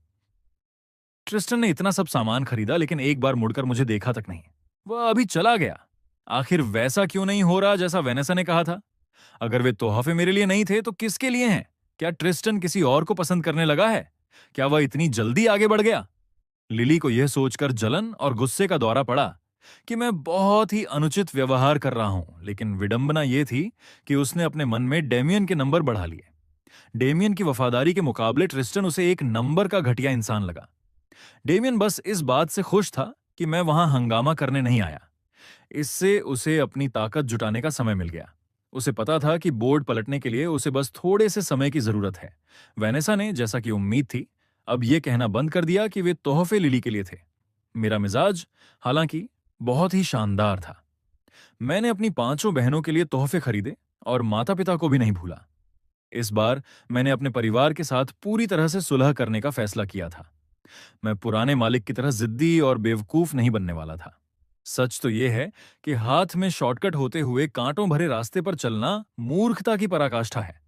ट्रिस्टन ने इतना सब सामान खरीदा, लेकिन एक बार मुड़कर मुझे देखा तक नहीं। वह अभी चला गया। आखिर वैसा क्यों नहीं हो रहा जैसा वेनेसा ने कहा था? अगर वे तोहफे मेरे लिए नहीं थे तो किसके लिए हैं? क्या ट्रिस्टन किसी और को पसंद करने लगा है? क्या वह इतनी जल्दी आगे बढ़ गया? लिली को यह सोचकर जलन और गुस्से का दौरा पड़ा कि मैं बहुत ही अनुचित व्यवहार कर रहा हूं, लेकिन विडंबना यह थी कि उसने अपने मन में डेमियन के नंबर बढ़ा लिए। डेमियन की वफादारी के मुकाबले ट्रिस्टन उसे एक नंबर का घटिया इंसान लगा। डेमियन बस इस बात से खुश था कि मैं वहां हंगामा करने नहीं आया। इससे उसे अपनी ताकत जुटाने का समय मिल गया। उसे पता था कि बोर्ड पलटने के लिए उसे बस थोड़े से समय की जरूरत है। वेनेसा ने, जैसा कि उम्मीद थी, अब यह कहना बंद कर दिया कि वे तोहफे लिली के लिए थे। मेरा मिजाज, हालांकि, बहुत ही शानदार था। मैंने अपनी 5 बहनों के लिए तोहफे खरीदे और माता पिता को भी नहीं भूला। इस बार मैंने अपने परिवार के साथ पूरी तरह से सुलह करने का फैसला किया था। मैं पुराने मालिक की तरह जिद्दी और बेवकूफ नहीं बनने वाला था। सच तो यह है कि हाथ में शॉर्टकट होते हुए कांटों भरे रास्ते पर चलना मूर्खता की पराकाष्ठा है।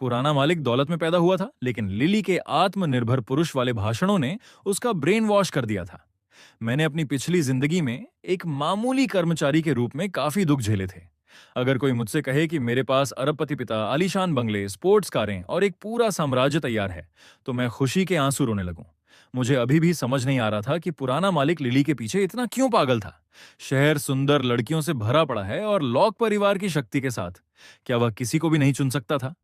पुराना मालिक दौलत में पैदा हुआ था, लेकिन लिली के आत्मनिर्भर पुरुष वाले भाषणों ने उसका ब्रेन वॉश कर दिया था। मैंने अपनी पिछली जिंदगी में एक मामूली कर्मचारी के रूप में काफी दुख झेले थे। अगर कोई मुझसे कहे कि मेरे पास अरबपति पिता, आलीशान बंगले, स्पोर्ट्स कारें और एक पूरा साम्राज्य तैयार है, तो मैं खुशी के आंसू रोने लगूं। मुझे अभी भी समझ नहीं आ रहा था कि पुराना मालिक लिली के पीछे इतना क्यों पागल था। शहर सुंदर लड़कियों से भरा पड़ा है और लॉक परिवार की शक्ति के साथ क्या वह किसी को भी नहीं चुन सकता था?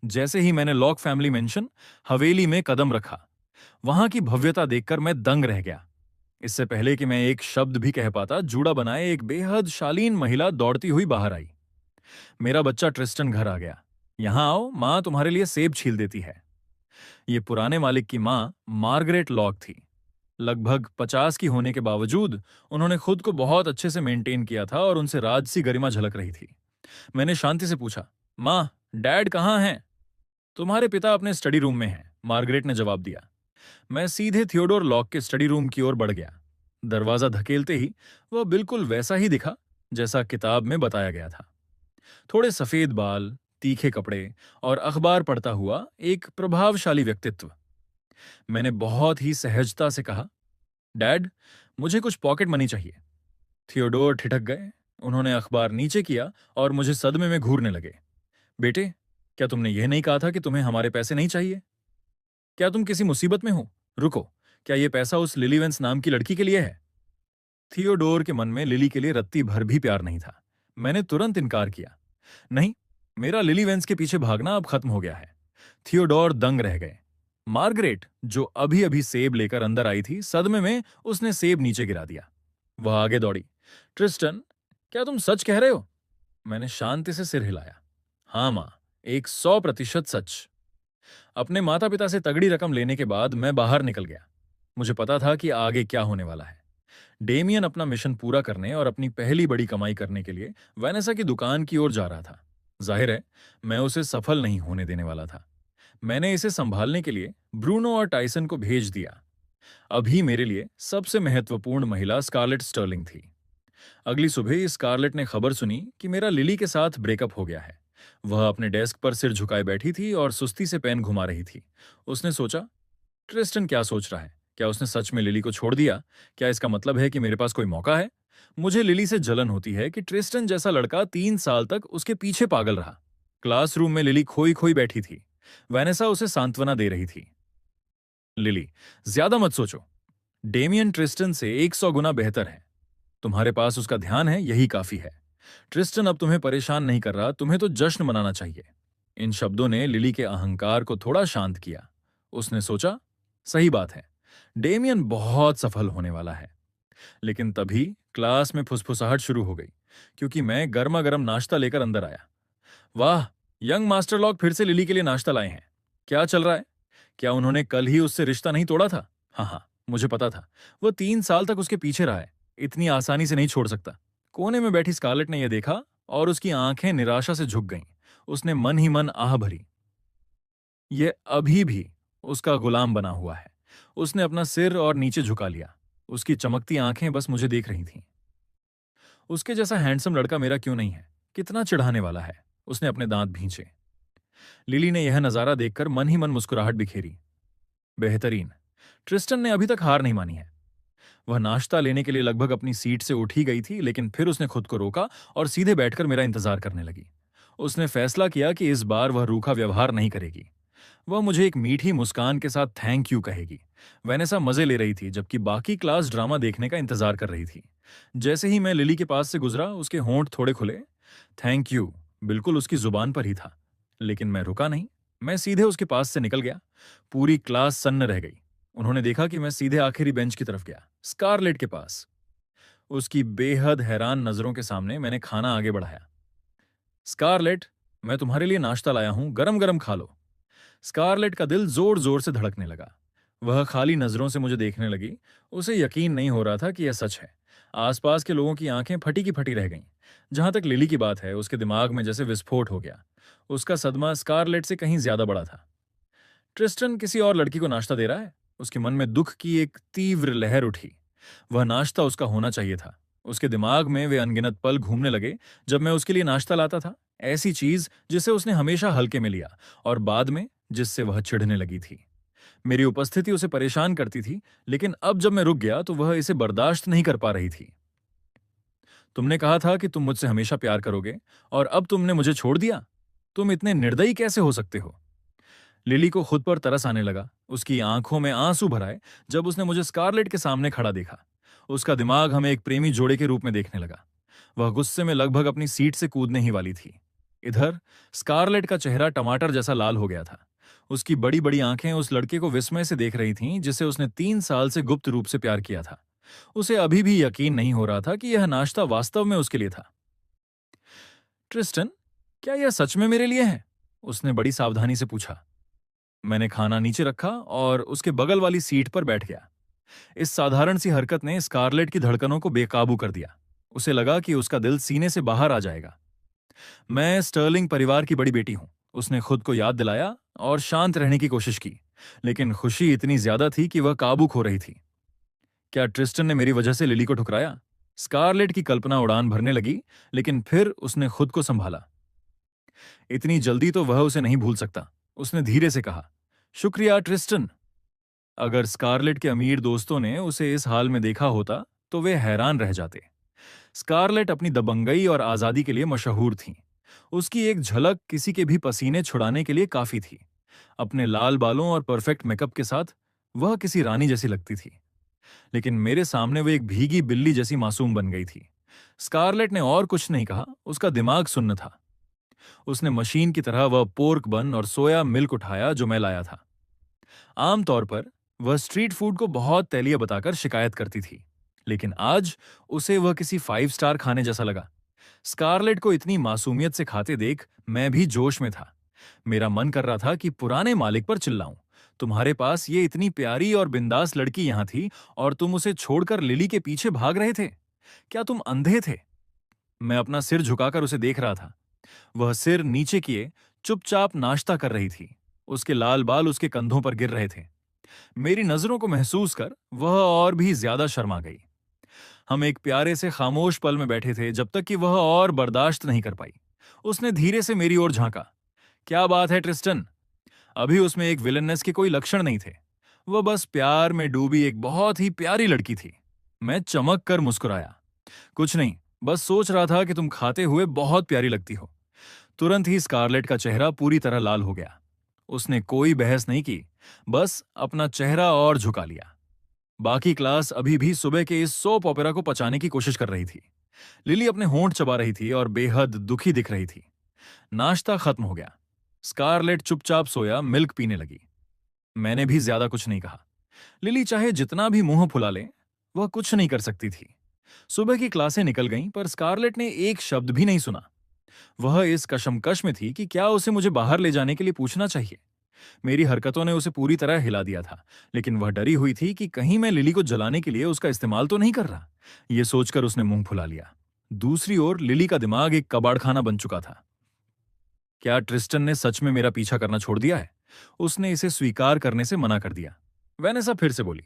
जैसे ही मैंने लॉक फैमिली मेंशन हवेली में कदम रखा, वहां की भव्यता देखकर मैं दंग रह गया। इससे पहले कि मैं एक शब्द भी कह पाता, जूड़ा बनाए एक बेहद शालीन महिला दौड़ती हुई बाहर आई। मेरा बच्चा ट्रिस्टन घर आ गया। यहां आओ, मां तुम्हारे लिए सेब छील देती है। ये पुराने मालिक की मां मार्गरेट लॉक थी। लगभग 50 की होने के बावजूद उन्होंने खुद को बहुत अच्छे से मेंटेन किया था और उनसे राजसी गरिमा झलक रही थी। मैंने शांति से पूछा, मां, डैड कहाँ हैं? तुम्हारे पिता अपने स्टडी रूम में हैं, मार्गरेट ने जवाब दिया। मैं सीधे थियोडोर लॉक के स्टडी रूम की ओर बढ़ गया। दरवाजा धकेलते ही वह बिल्कुल वैसा ही दिखा जैसा किताब में बताया गया था। थोड़े सफेद बाल, तीखे कपड़े और अखबार पढ़ता हुआ एक प्रभावशाली व्यक्तित्व। मैंने बहुत ही सहजता से कहा, डैड, मुझे कुछ पॉकेट मनी चाहिए। थियोडोर ठिठक गए। उन्होंने अखबार नीचे किया और मुझे सदमे में घूरने लगे। बेटे, क्या तुमने यह नहीं कहा था कि तुम्हें हमारे पैसे नहीं चाहिए? क्या तुम किसी मुसीबत में हो? रुको, क्या यह पैसा उस लिली वेंस नाम की लड़की के लिए है? थियोडोर के मन में लिली के लिए रत्ती भर भी प्यार नहीं था। मैंने तुरंत इनकार किया। नहीं, मेरा लिली वेंस के पीछे भागना अब खत्म हो गया है। थियोडोर दंग रह गए। मार्गरेट, जो अभी अभी सेब लेकर अंदर आई थी, सदमे में उसने सेब नीचे गिरा दिया। वह आगे दौड़ी। ट्रिस्टन, क्या तुम सच कह रहे हो? मैंने शांति से सिर हिलाया। हाँ मां, 100% सच। अपने माता पिता से तगड़ी रकम लेने के बाद मैं बाहर निकल गया। मुझे पता था कि आगे क्या होने वाला है। डेमियन अपना मिशन पूरा करने और अपनी पहली बड़ी कमाई करने के लिए वैनेसा की दुकान की ओर जा रहा था। जाहिर है, मैं उसे सफल नहीं होने देने वाला था। मैंने इसे संभालने के लिए ब्रूनो और टाइसन को भेज दिया। अभी मेरे लिए सबसे महत्वपूर्ण महिला स्कारलेट स्टर्लिंग थी। अगली सुबह स्कारलेट ने खबर सुनी कि मेरा लिली के साथ ब्रेकअप हो गया है। वह अपने डेस्क पर सिर झुकाए बैठी थी और सुस्ती से पेन घुमा रही थी। उसने सोचा, ट्रिस्टन क्या सोच रहा है? क्या उसने सच में लिली को छोड़ दिया? क्या इसका मतलब है कि मेरे पास कोई मौका है? मुझे लिली से जलन होती है कि ट्रिस्टन जैसा लड़का 3 साल तक उसके पीछे पागल रहा। क्लासरूम में लिली खोई खोई बैठी थी। वैनेसा उसे सांत्वना दे रही थी। लिली, ज्यादा मत सोचो। डेमियन ट्रिस्टन से 100 गुना बेहतर है। तुम्हारे पास उसका ध्यान है, यही काफी है। ट्रिस्टन अब तुम्हें परेशान नहीं कर रहा, तुम्हें तो जश्न मनाना चाहिए। इन शब्दों ने लिली के अहंकार को थोड़ा शांत किया। उसने सोचा, सही बात है, डेमियन बहुत सफल होने वाला है। लेकिन तभी क्लास में फुसफुसाहट शुरू हो गई, क्योंकि मैं गर्मा गर्म नाश्ता लेकर अंदर आया। वाह, यंग मास्टर लॉग फिर से लिली के लिए नाश्ता लाए हैं। क्या चल रहा है? क्या उन्होंने कल ही उससे रिश्ता नहीं तोड़ा था? हाँ हाँ, मुझे पता था। वह 3 साल तक उसके पीछे रहा है, इतनी आसानी से नहीं छोड़ सकता। कोने में बैठी स्कारलेट ने यह देखा और उसकी आंखें निराशा से झुक गईं। उसने मन ही मन आह भरी। यह अभी भी उसका गुलाम बना हुआ है। उसने अपना सिर और नीचे झुका लिया। उसकी चमकती आंखें बस मुझे देख रही थीं। उसके जैसा हैंडसम लड़का मेरा क्यों नहीं है? कितना चिढ़ाने वाला है। उसने अपने दांत भींचे। लिली ने यह नजारा देखकर मन ही मन मुस्कुराहट बिखेरी। बेहतरीन। ट्रिस्टन ने अभी तक हार नहीं मानी है। वह नाश्ता लेने के लिए लगभग अपनी सीट से उठ ही गई थी, लेकिन फिर उसने खुद को रोका और सीधे बैठकर मेरा इंतजार करने लगी। उसने फैसला किया कि इस बार वह रूखा व्यवहार नहीं करेगी। वह मुझे एक मीठी मुस्कान के साथ थैंक यू कहेगी। वैनेसा मजे ले रही थी, जबकि बाकी क्लास ड्रामा देखने का इंतजार कर रही थी। जैसे ही मैं लिली के पास से गुजरा, उसके होंठ थोड़े खुले। थैंक यू बिल्कुल उसकी जुबान पर ही था, लेकिन मैं रुका नहीं। मैं सीधे उसके पास से निकल गया। पूरी क्लास सन्न रह गई। उन्होंने देखा कि मैं सीधे आखिरी बेंच की तरफ गया, स्कारलेट के पास। उसकी बेहद हैरान नजरों के सामने मैंने खाना आगे बढ़ाया। स्कारलेट, मैं तुम्हारे लिए नाश्ता लाया हूं, गरम गरम खा लो। स्कारलेट का दिल जोर जोर से धड़कने लगा। वह खाली नजरों से मुझे देखने लगी। उसे यकीन नहीं हो रहा था कि यह सच है। आसपास के लोगों की आंखें फटी की फटी रह गईं। जहां तक लिली की बात है, उसके दिमाग में जैसे विस्फोट हो गया। उसका सदमा स्कारलेट से कहीं ज्यादा बड़ा था। ट्रिस्टन किसी और लड़की को नाश्ता दे रहा है। उसके मन में दुख की एक तीव्र लहर उठी। वह नाश्ता उसका होना चाहिए था। उसके दिमाग में वे अनगिनत पल घूमने लगे जब मैं उसके लिए नाश्ता लाता था। ऐसी चीज जिसे उसने हमेशा हल्के में लिया, और बाद में जिससे वह चिढ़ने लगी थी। मेरी उपस्थिति उसे परेशान करती थी, लेकिन अब जब मैं रुक गया तो वह इसे बर्दाश्त नहीं कर पा रही थी। तुमने कहा था कि तुम मुझसे हमेशा प्यार करोगे, और अब तुमने मुझे छोड़ दिया। तुम इतने निर्दयी कैसे हो सकते हो? लिली को खुद पर तरस आने लगा। उसकी आंखों में आंसू भर आए जब उसने मुझे स्कारलेट के सामने खड़ा देखा। उसका दिमाग हमें एक प्रेमी जोड़े के रूप में देखने लगा। वह गुस्से में लगभग अपनी सीट से कूदने ही वाली थी। इधर स्कारलेट का चेहरा टमाटर जैसा लाल हो गया था। उसकी बड़ी बड़ी आंखें उस लड़के को विस्मय से देख रही थीं जिसे उसने 3 साल से गुप्त रूप से प्यार किया था। उसे अभी भी यकीन नहीं हो रहा था कि यह नाश्ता वास्तव में उसके लिए था। ट्रिस्टन, क्या यह सच में मेरे लिए है? उसने बड़ी सावधानी से पूछा। मैंने खाना नीचे रखा और उसके बगल वाली सीट पर बैठ गया। इस साधारण सी हरकत ने स्कारलेट की धड़कनों को बेकाबू कर दिया। उसे लगा कि उसका दिल सीने से बाहर आ जाएगा। मैं स्टर्लिंग परिवार की बड़ी बेटी हूं, उसने खुद को याद दिलाया और शांत रहने की कोशिश की, लेकिन खुशी इतनी ज्यादा थी कि वह काबू खो रही थी। क्या ट्रिस्टन ने मेरी वजह से लिली को ठुकराया? स्कारलेट की कल्पना उड़ान भरने लगी, लेकिन फिर उसने खुद को संभाला। इतनी जल्दी तो वह उसे नहीं भूल सकता, उसने धीरे से कहा। शुक्रिया ट्रिस्टन। अगर स्कारलेट के अमीर दोस्तों ने उसे इस हाल में देखा होता तो वे हैरान रह जाते। स्कारलेट अपनी दबंगई और आजादी के लिए मशहूर थीं। उसकी एक झलक किसी के भी पसीने छुड़ाने के लिए काफी थी। अपने लाल बालों और परफेक्ट मेकअप के साथ वह किसी रानी जैसी लगती थी। लेकिन मेरे सामने वो एक भीगी बिल्ली जैसी मासूम बन गई थी। स्कारलेट ने और कुछ नहीं कहा, उसका दिमाग सुन्न था। उसने मशीन की तरह वह पोर्क बन और सोया मिल्क उठाया जो मैं लाया था। आमतौर पर वह स्ट्रीट फूड को बहुत तैलीय बताकर शिकायत करती थी, लेकिन आज उसे वह किसी 5 स्टार खाने जैसा लगा। स्कारलेट को इतनी मासूमियत से खाते देख मैं भी जोश में था। मेरा मन कर रहा था कि पुराने मालिक पर चिल्लाऊं। तुम्हारे पास ये इतनी प्यारी और बिंदास लड़की यहां थी और तुम उसे छोड़कर लिली के पीछे भाग रहे थे। क्या तुम अंधे थे? मैं अपना सिर झुकाकर उसे देख रहा था। वह सिर नीचे किए चुपचाप नाश्ता कर रही थी। उसके लाल बाल उसके कंधों पर गिर रहे थे। मेरी नजरों को महसूस कर वह और भी ज्यादा शर्मा गई। हम एक प्यारे से खामोश पल में बैठे थे जब तक कि वह और बर्दाश्त नहीं कर पाई। उसने धीरे से मेरी ओर झांका। क्या बात है ट्रिस्टन? अभी उसमें एक विलननेस के कोई लक्षण नहीं थे। वह बस प्यार में डूबी एक बहुत ही प्यारी लड़की थी। मैं चमक कर मुस्कुराया। कुछ नहीं, बस सोच रहा था कि तुम खाते हुए बहुत प्यारी लगती हो। तुरंत ही स्कारलेट का चेहरा पूरी तरह लाल हो गया। उसने कोई बहस नहीं की, बस अपना चेहरा और झुका लिया। बाकी क्लास अभी भी सुबह के इस सोप ओपेरा को पचाने की कोशिश कर रही थी। लिली अपने होंठ चबा रही थी और बेहद दुखी दिख रही थी। नाश्ता खत्म हो गया। स्कारलेट चुपचाप सोया मिल्क पीने लगी। मैंने भी ज्यादा कुछ नहीं कहा। लिली चाहे जितना भी मुंह फुला ले, वह कुछ नहीं कर सकती थी। सुबह की क्लासें निकल गईं, पर स्कारलेट ने एक शब्द भी नहीं सुना। वह इस कशमकश में थी कि क्या उसे मुझे बाहर ले जाने के लिए पूछना चाहिए। मेरी हरकतों ने उसे पूरी तरह हिला दिया था, लेकिन वह डरी हुई थी कि कहीं मैं लिली को जलाने के लिए उसका इस्तेमाल तो नहीं कर रहा। यह सोचकर उसने मुंह फुला लिया। दूसरी ओर लिली का दिमाग एक कबाड़खाना बन चुका था। क्या ट्रिस्टन ने सच में मेरा पीछा करना छोड़ दिया है? उसने इसे स्वीकार करने से मना कर दिया। वैनेसा फिर से बोली,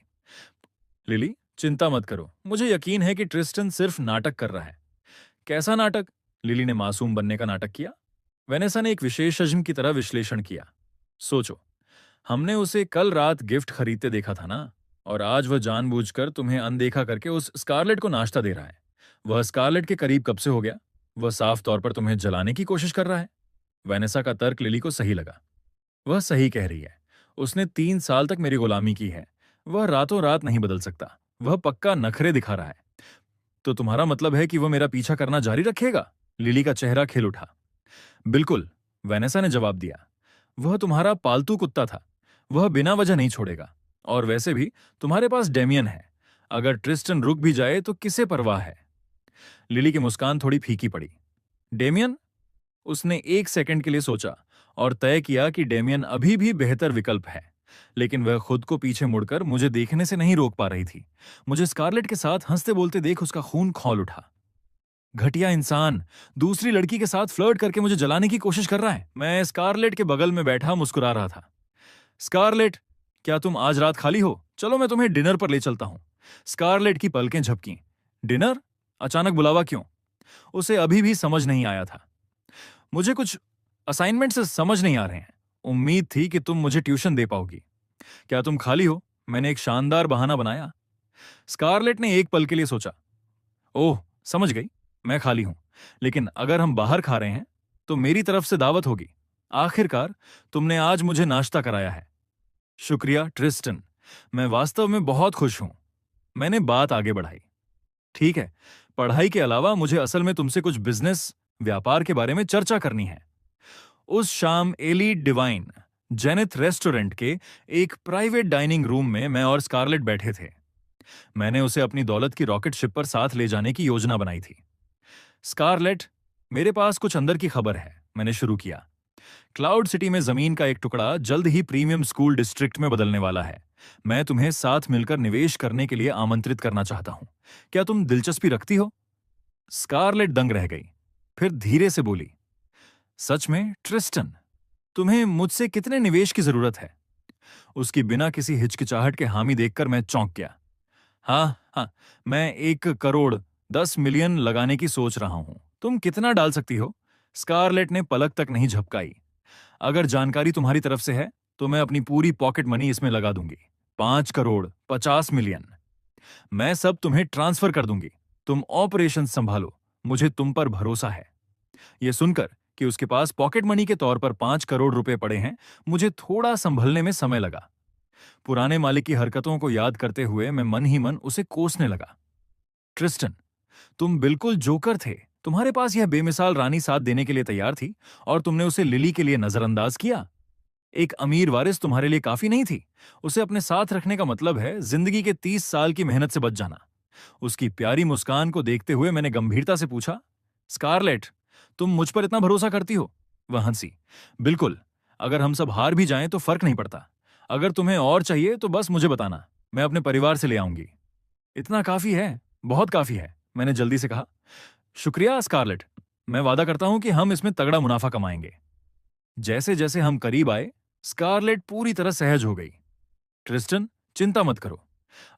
लिली चिंता मत करो, मुझे यकीन है कि ट्रिस्टन सिर्फ नाटक कर रहा है। कैसा नाटक? लिली ने मासूम बनने का नाटक किया। वेनेसा ने एक विशेषज्ञ की तरह विश्लेषण किया। सोचो, हमने उसे कल रात गिफ्ट खरीदते देखा था ना, और आज वह जानबूझकर तुम्हें अनदेखा करके उस स्कारलेट को नाश्ता दे रहा है। वह स्कारलेट के करीब कब से हो गया? वह साफ तौर पर तुम्हें जलाने की कोशिश कर रहा है। वेनेसा का तर्क लिली को सही लगा। वह सही कह रही है। उसने 3 साल तक मेरी गुलामी की है। वह रातों रात नहीं बदल सकता। वह पक्का नखरे दिखा रहा है। तो तुम्हारा मतलब है कि वह मेरा पीछा करना जारी रखेगा? लिली का चेहरा खिल उठा। बिल्कुल, वेनेसा ने जवाब दिया। वह तुम्हारा पालतू कुत्ता था। वह बिना वजह नहीं छोड़ेगा। और वैसे भी तुम्हारे पास डेमियन है। अगर ट्रिस्टन रुक भी जाए तो किसे परवाह है? लिली की मुस्कान थोड़ी फीकी पड़ी। डेमियन? उसने 1 सेकंड के लिए सोचा और तय किया कि डेमियन अभी भी बेहतर विकल्प है। लेकिन वह खुद को पीछे मुड़कर मुझे देखने से नहीं रोक पा रही थी। मुझे स्कारलेट के साथ हंसते बोलते देख उसका खून खौल उठा। घटिया इंसान, दूसरी लड़की के साथ फ्लर्ट करके मुझे जलाने की कोशिश कर रहा है। मैं स्कारलेट के बगल में बैठा मुस्कुरा रहा था। स्कारलेट, क्या तुम आज रात खाली हो? चलो मैं तुम्हें डिनर पर ले चलता हूं। स्कारलेट की पलकें झपकीं। डिनर? अचानक बुलावा क्यों? उसे अभी भी समझ नहीं आया था। मुझे कुछ असाइनमेंट से समझ नहीं आ रहे हैं। उम्मीद थी कि तुम मुझे ट्यूशन दे पाओगी। क्या तुम खाली हो? मैंने एक शानदार बहाना बनाया। स्कारलेट ने एक पल के लिए सोचा। ओह, समझ गई, मैं खाली हूं। लेकिन अगर हम बाहर खा रहे हैं तो मेरी तरफ से दावत होगी। आखिरकार तुमने आज मुझे नाश्ता कराया है। शुक्रिया ट्रिस्टन, मैं वास्तव में बहुत खुश हूं। मैंने बात आगे बढ़ाई। ठीक है, पढ़ाई के अलावा मुझे असल में तुमसे कुछ बिजनेस, व्यापार के बारे में चर्चा करनी है। उस शाम एली डिवाइन जेनिथ रेस्टोरेंट के एक प्राइवेट डाइनिंग रूम में मैं और स्कारलेट बैठे थे। मैंने उसे अपनी दौलत की रॉकेट शिप पर साथ ले जाने की योजना बनाई थी। स्कारलेट, मेरे पास कुछ अंदर की खबर है, मैंने शुरू किया। क्लाउड सिटी में जमीन का एक टुकड़ा जल्द ही प्रीमियम स्कूल डिस्ट्रिक्ट में बदलने वाला है। मैं तुम्हें साथ मिलकर निवेश करने के लिए आमंत्रित करना चाहता हूं। क्या तुम दिलचस्पी रखती हो? स्कारलेट दंग रह गई, फिर धीरे से बोली, सच में ट्रिस्टन, तुम्हें मुझसे कितने निवेश की जरूरत है? उसकी बिना किसी हिचकिचाहट के हामी देखकर मैं चौंक गया। हाँ हाँ, मैं 1 करोड़ 10 मिलियन लगाने की सोच रहा हूं। तुम कितना डाल सकती हो? स्कारलेट ने पलक तक नहीं झपकाई। अगर जानकारी तुम्हारी तरफ से है तो मैं अपनी पूरी पॉकेट मनी इसमें लगा दूंगी। 5 करोड़ 50 मिलियन। मैं सब तुम्हें ट्रांसफर कर दूंगी। तुम ऑपरेशन संभालो, मुझे तुम पर भरोसा है। यह सुनकर कि उसके पास पॉकेट मनी के तौर पर 5 करोड़ रुपए पड़े हैं, मुझे थोड़ा संभलने में समय लगा। पुराने मालिक की हरकतों को याद करते हुए मैं मन ही मन उसे कोसने लगा। ट्रिस्टन, तुम बिल्कुल जोकर थे। तुम्हारे पास यह बेमिसाल रानी साथ देने के लिए तैयार थी और तुमने उसे लिली के लिए नजरअंदाज किया। एक अमीर वारिस तुम्हारे लिए काफी नहीं थी। उसे अपने साथ रखने का मतलब है जिंदगी के 30 साल की मेहनत से बच जाना। उसकी प्यारी मुस्कान को देखते हुए मैंने गंभीरता से पूछा, स्कारलेट, तुम मुझ पर इतना भरोसा करती हो? वह हंसी। बिल्कुल, अगर हम सब हार भी जाएं तो फर्क नहीं पड़ता। अगर तुम्हें और चाहिए तो बस मुझे बताना, मैं अपने परिवार से ले आऊंगी। इतना काफी है, बहुत काफी है, मैंने जल्दी से कहा। शुक्रिया स्कारलेट, मैं वादा करता हूं कि हम इसमें तगड़ा मुनाफा कमाएंगे। जैसे जैसे हम करीब आए, स्कारलेट पूरी तरह सहज हो गई। ट्रिस्टन, चिंता मत करो।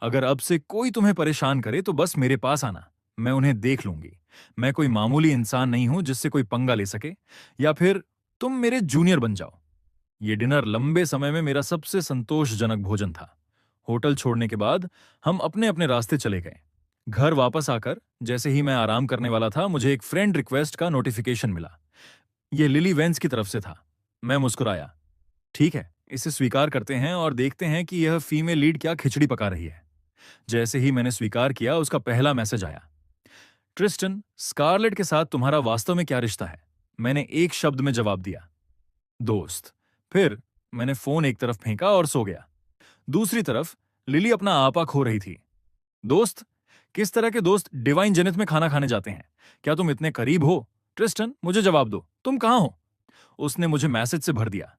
अगर अब से कोई तुम्हें परेशान करे तो बस मेरे पास आना, मैं उन्हें देख लूंगी। मैं कोई मामूली इंसान नहीं हूं जिससे कोई पंगा ले सके, या फिर तुम मेरे जूनियर बन जाओ। ये डिनर लंबे समय में मेरा सबसे संतोषजनक भोजन था। होटल छोड़ने के बाद हम अपने अपने रास्ते चले गए। घर वापस आकर जैसे ही मैं आराम करने वाला था, मुझे एक फ्रेंड रिक्वेस्ट का नोटिफिकेशन मिला। यह लिली वेंस की तरफ से था। मैं मुस्कुराया। ठीक है, इसे स्वीकार करते हैं और देखते हैं कि यह फीमेल लीड क्या खिचड़ी पका रही है। जैसे ही मैंने स्वीकार किया, उसका पहला मैसेज आया। ट्रिस्टन, स्कारलेट के साथ तुम्हारा वास्तव में क्या रिश्ता है? मैंने एक शब्द में जवाब दिया, दोस्त। फिर मैंने फोन एक तरफ फेंका और सो गया। दूसरी तरफ लिली अपना आपा खो रही थी। दोस्त? किस तरह के दोस्त डिवाइन जेनिथ में खाना खाने जाते हैं? क्या तुम इतने करीब हो? ट्रिस्टन, मुझे जवाब दो, तुम कहां हो? उसने मुझे मैसेज से भर दिया।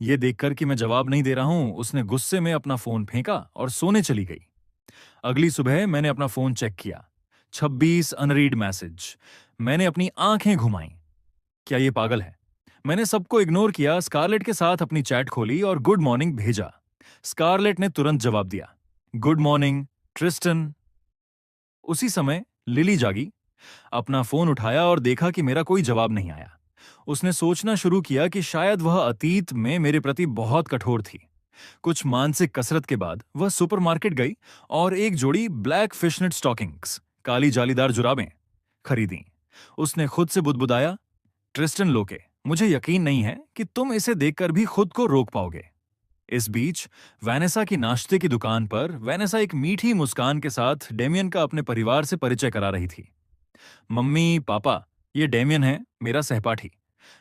यह देखकर कि मैं जवाब नहीं दे रहा हूं, उसने गुस्से में अपना फोन फेंका और सोने चली गई। अगली सुबह मैंने अपना फोन चेक किया। 26 अनरीड मैसेज। मैंने अपनी आंखें घुमाई। क्या यह पागल है? मैंने सबको इग्नोर किया, स्कारलेट के साथ अपनी चैट खोली और गुड मॉर्निंग भेजा। स्कारलेट ने तुरंत जवाब दिया, गुड मॉर्निंग ट्रिस्टन। उसी समय लिली जागी, अपना फोन उठाया और देखा कि मेरा कोई जवाब नहीं आया। उसने सोचना शुरू किया कि शायद वह अतीत में मेरे प्रति बहुत कठोर थी। कुछ मानसिक कसरत के बाद वह सुपरमार्केट गई और एक जोड़ी ब्लैक फिशनेट स्टॉकिंग्स, काली जालीदार जुराबें, खरीदी। उसने खुद से बुदबुदाया, ट्रिस्टन लोके, मुझे यकीन नहीं है कि तुम इसे देखकर भी खुद को रोक पाओगे। इस बीच वैनेसा की नाश्ते की दुकान पर वैनेसा एक मीठी मुस्कान के साथ डेमियन का अपने परिवार से परिचय करा रही थी। मम्मी, पापा, ये डेमियन है, मेरा सहपाठी।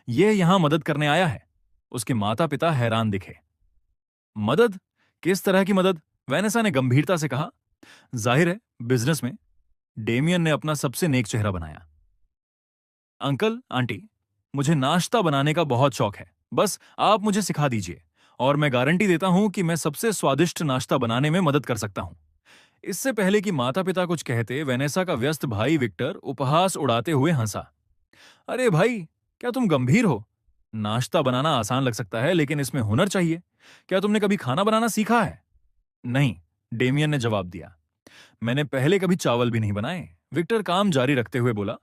ये यहां मदद करने आया है। उसके माता पिता हैरान दिखे। मदद? किस तरह की मदद? वैनेसा ने गंभीरता से कहा। जाहिर है, बिजनेस में। डेमियन ने अपना सबसे नेक चेहरा बनाया। अंकल, आंटी, मुझे नाश्ता बनाने का बहुत शौक है। बस आप मुझे सिखा दीजिए और मैं गारंटी देता हूं कि मैं सबसे स्वादिष्ट नाश्ता बनाने में मदद कर सकता हूं। इससे पहले कि माता पिता कुछ कहते, वेनेसा का व्यस्त भाई विक्टर उपहास उड़ाते हुए हंसा। अरे भाई, क्या तुम गंभीर हो? नाश्ता बनाना आसान लग सकता है, लेकिन इसमें हुनर चाहिए। क्या तुमने कभी खाना बनाना सीखा है? नहीं, डेमियन ने जवाब दिया। मैंने पहले कभी चावल भी नहीं बनाए, विक्टर काम जारी रखते हुए बोला।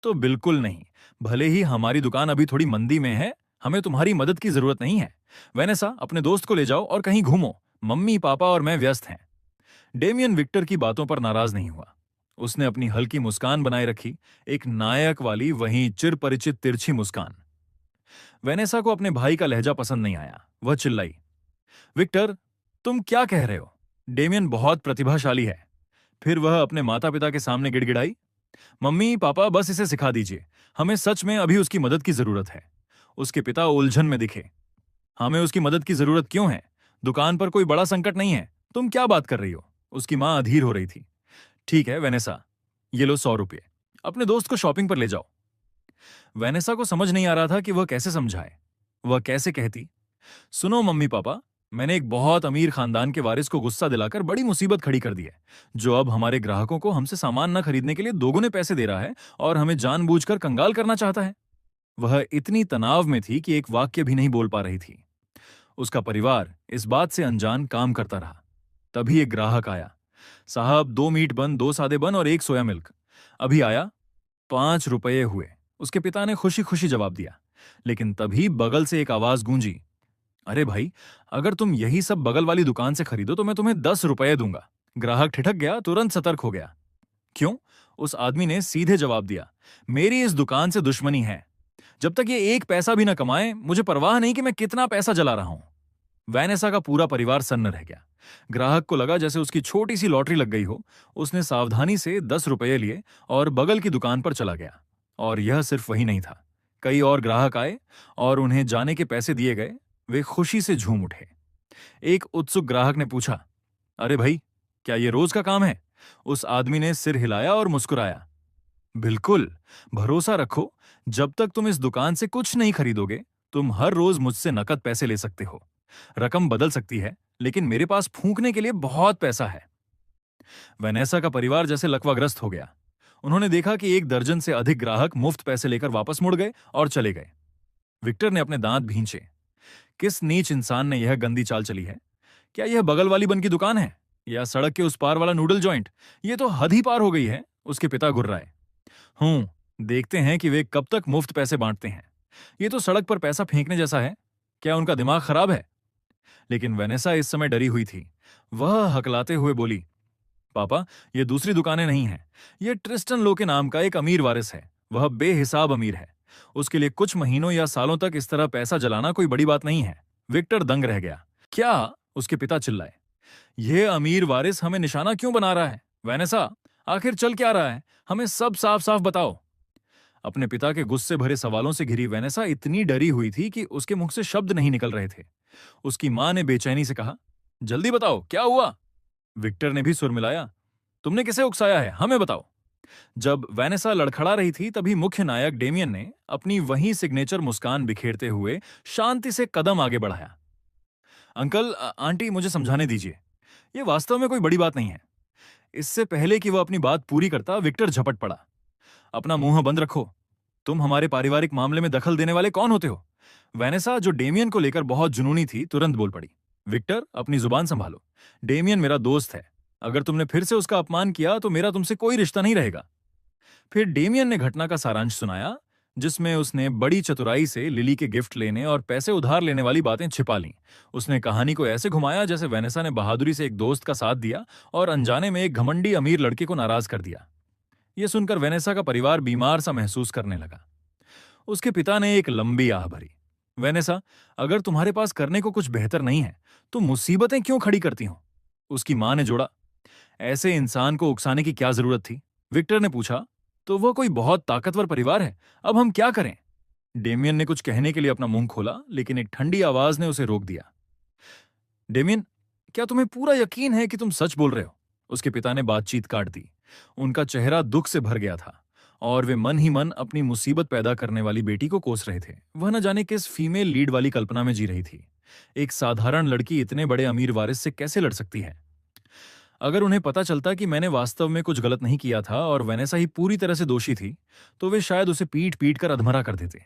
तो बिल्कुल नहीं। भले ही हमारी दुकान अभी थोड़ी मंदी में है, हमें तुम्हारी मदद की जरूरत नहीं है। वेनेसा, अपने दोस्त को ले जाओ और कहीं घूमो। मम्मी, पापा और मैं व्यस्त हैं। डेमियन विक्टर की बातों पर नाराज नहीं हुआ। उसने अपनी हल्की मुस्कान बनाए रखी, एक नायक वाली, वहीं चिर परिचित तिरछी मुस्कान। वेनेसा को अपने भाई का लहजा पसंद नहीं आया। वह चिल्लाई, विक्टर, तुम क्या कह रहे हो? डेमियन बहुत प्रतिभाशाली है। फिर वह अपने माता पिता के सामने गिड़गिड़ाई, मम्मी, पापा, बस इसे सिखा दीजिए। हमें सच में अभी उसकी मदद की जरूरत है। उसके पिता उलझन में दिखे। हमें उसकी मदद की जरूरत क्यों है? दुकान पर कोई बड़ा संकट नहीं है। तुम क्या बात कर रही हो? उसकी मां अधीर हो रही थी। ठीक है वेनेसा, ये लो 100 रुपये। अपने दोस्त को शॉपिंग पर ले जाओ। वेनेसा को समझ नहीं आ रहा था कि वह कैसे समझाए। वह कैसे कहती, सुनो मम्मी पापा, मैंने एक बहुत अमीर खानदान के वारिस को गुस्सा दिलाकर बड़ी मुसीबत खड़ी कर दी है, जो अब हमारे ग्राहकों को हमसे सामान न खरीदने के लिए दोगुने पैसे दे रहा है और हमें जानबूझकर कंगाल करना चाहता है। वह इतनी तनाव में थी कि एक वाक्य भी नहीं बोल पा रही थी। उसका परिवार इस बात से अनजान काम करता रहा। तभी एक ग्राहक आया। साहब, 2 मीट बन, 2 सादे बन और 1 सोया मिल्क। अभी आया। 5 रुपये हुए। उसके पिता ने खुशी खुशी जवाब दिया। लेकिन तभी बगल से एक आवाज गूंजी, अरे भाई, अगर तुम यही सब बगल वाली दुकान से खरीदो तो मैं तुम्हें 10 रुपये दूंगा। ग्राहक ठिठक गया, तुरंत सतर्क हो गया। क्यों? उस आदमी ने सीधे जवाब दिया, मेरी इस दुकान से दुश्मनी है। जब तक ये एक पैसा भी ना कमाए, मुझे परवाह नहीं कि मैं कितना पैसा जला रहा हूं। वैनेसा का पूरा परिवार सन्न रह गया। ग्राहक को लगा जैसे उसकी छोटी सी लॉटरी लग गई हो। उसने सावधानी से 10 रुपये लिए और बगल की दुकान पर चला गया। और यह सिर्फ वही नहीं था, कई और ग्राहक आए और उन्हें जाने के पैसे दिए गए। वे खुशी से झूम उठे। एक उत्सुक ग्राहक ने पूछा, अरे भाई, क्या ये रोज का काम है? उस आदमी ने सिर हिलाया और मुस्कुराया, बिल्कुल, भरोसा रखो, जब तक तुम इस दुकान से कुछ नहीं खरीदोगे, तुम हर रोज मुझसे नकद पैसे ले सकते हो। रकम बदल सकती है, लेकिन मेरे पास फूंकने के लिए बहुत पैसा है। वेनेसा का परिवार जैसे लकवाग्रस्त हो गया। उन्होंने देखा कि 1 दर्जन से अधिक ग्राहक मुफ्त पैसे लेकर वापस मुड़ गए और चले गए। विक्टर ने अपने दांत भींचे। किस नीच इंसान ने यह गंदी चाल चली है? क्या यह बगल वाली बन की दुकान है या सड़क के उस पार वाला नूडल जॉइंट? ये तो हद ही पार हो गई है। उसके पिता गुर्राए, देखते हैं कि वे कब तक मुफ्त पैसे बांटते हैं। ये तो सड़क पर पैसा फेंकने जैसा है। क्या उनका दिमाग खराब है? लेकिन वेनेसा इस समय डरी हुई थी। वह हकलाते हुए बोली, पापा, ये दूसरी दुकानें नहीं हैं। ये ट्रिस्टन लो के नाम का एक अमीर वारिस है। वह बेहिसाब अमीर है। उसके लिए कुछ महीनों या सालों तक इस तरह पैसा जलाना कोई बड़ी बात नहीं है। विक्टर दंग रह गया। क्या? उसके पिता चिल्लाए, यह अमीर वारिस हमें निशाना क्यों बना रहा है? वेनेसा, आखिर चल क्या रहा है? हमें सब साफ साफ बताओ। अपने पिता के गुस्से भरे सवालों से घिरी वेनेसा इतनी डरी हुई थी कि उसके मुख से शब्द नहीं निकल रहे थे। उसकी मां ने बेचैनी से कहा, जल्दी बताओ, क्या हुआ? विक्टर ने भी सुर मिलाया, तुमने किसे उकसाया है? हमें बताओ। जब वेनेसा लड़खड़ा रही थी, तभी मुख्य नायक डेमियन ने अपनी वही सिग्नेचर मुस्कान बिखेरते हुए शांति से कदम आगे बढ़ाया। अंकल, आंटी, मुझे समझाने दीजिए। यह वास्तव में कोई बड़ी बात नहीं है। इससे पहले कि वह अपनी बात पूरी करता, विक्टर झपट पड़ा। अपना मुंह बंद रखो। तुम हमारे पारिवारिक मामले में दखल देने वाले कौन होते हो? वेनेसा, जो डेमियन को लेकर बहुत जुनूनी थी, तुरंत बोल पड़ी, विक्टर, अपनी जुबान संभालो। डेमियन मेरा दोस्त है। अगर तुमने फिर से उसका अपमान किया तो मेरा तुमसे कोई रिश्ता नहीं रहेगा। फिर डेमियन ने घटना का सारांश सुनाया, जिसमें उसने बड़ी चतुराई से लिली के गिफ्ट लेने और पैसे उधार लेने वाली बातें छिपा लीं। उसने कहानी को ऐसे घुमाया जैसे वेनेसा ने बहादुरी से एक दोस्त का साथ दिया और अनजाने में एक घमंडी अमीर लड़के को नाराज कर दिया। यह सुनकर वेनेसा का परिवार बीमार सा महसूस करने लगा। उसके पिता ने एक लंबी आह भरी, वेनेसा, अगर तुम्हारे पास करने को कुछ बेहतर नहीं है तो मुसीबतें क्यों खड़ी करती हो? उसकी मां ने जोड़ा, ऐसे इंसान को उकसाने की क्या जरूरत थी? विक्टर ने पूछा, तो वह कोई बहुत ताकतवर परिवार है, अब हम क्या करें? डेमियन ने कुछ कहने के लिए अपना मुंह खोला, लेकिन एक ठंडी आवाज ने उसे रोक दिया। डेमियन, क्या तुम्हें पूरा यकीन है कि तुम सच बोल रहे हो? उसके पिता ने बातचीत काट दी। उनका चेहरा दुख से भर गया था और वे मन ही मन अपनी मुसीबत पैदा करने वाली बेटी को कोस रहे थे। वह न जाने किस फीमेल लीड वाली कल्पना में जी रही थी। एक साधारण लड़की इतने बड़े अमीर वारिस से कैसे लड़ सकती है? अगर उन्हें पता चलता कि मैंने वास्तव में कुछ गलत नहीं किया था और वेनेसा ही पूरी तरह से दोषी थी, तो वे शायद उसे पीट पीट कर अधमरा कर देते।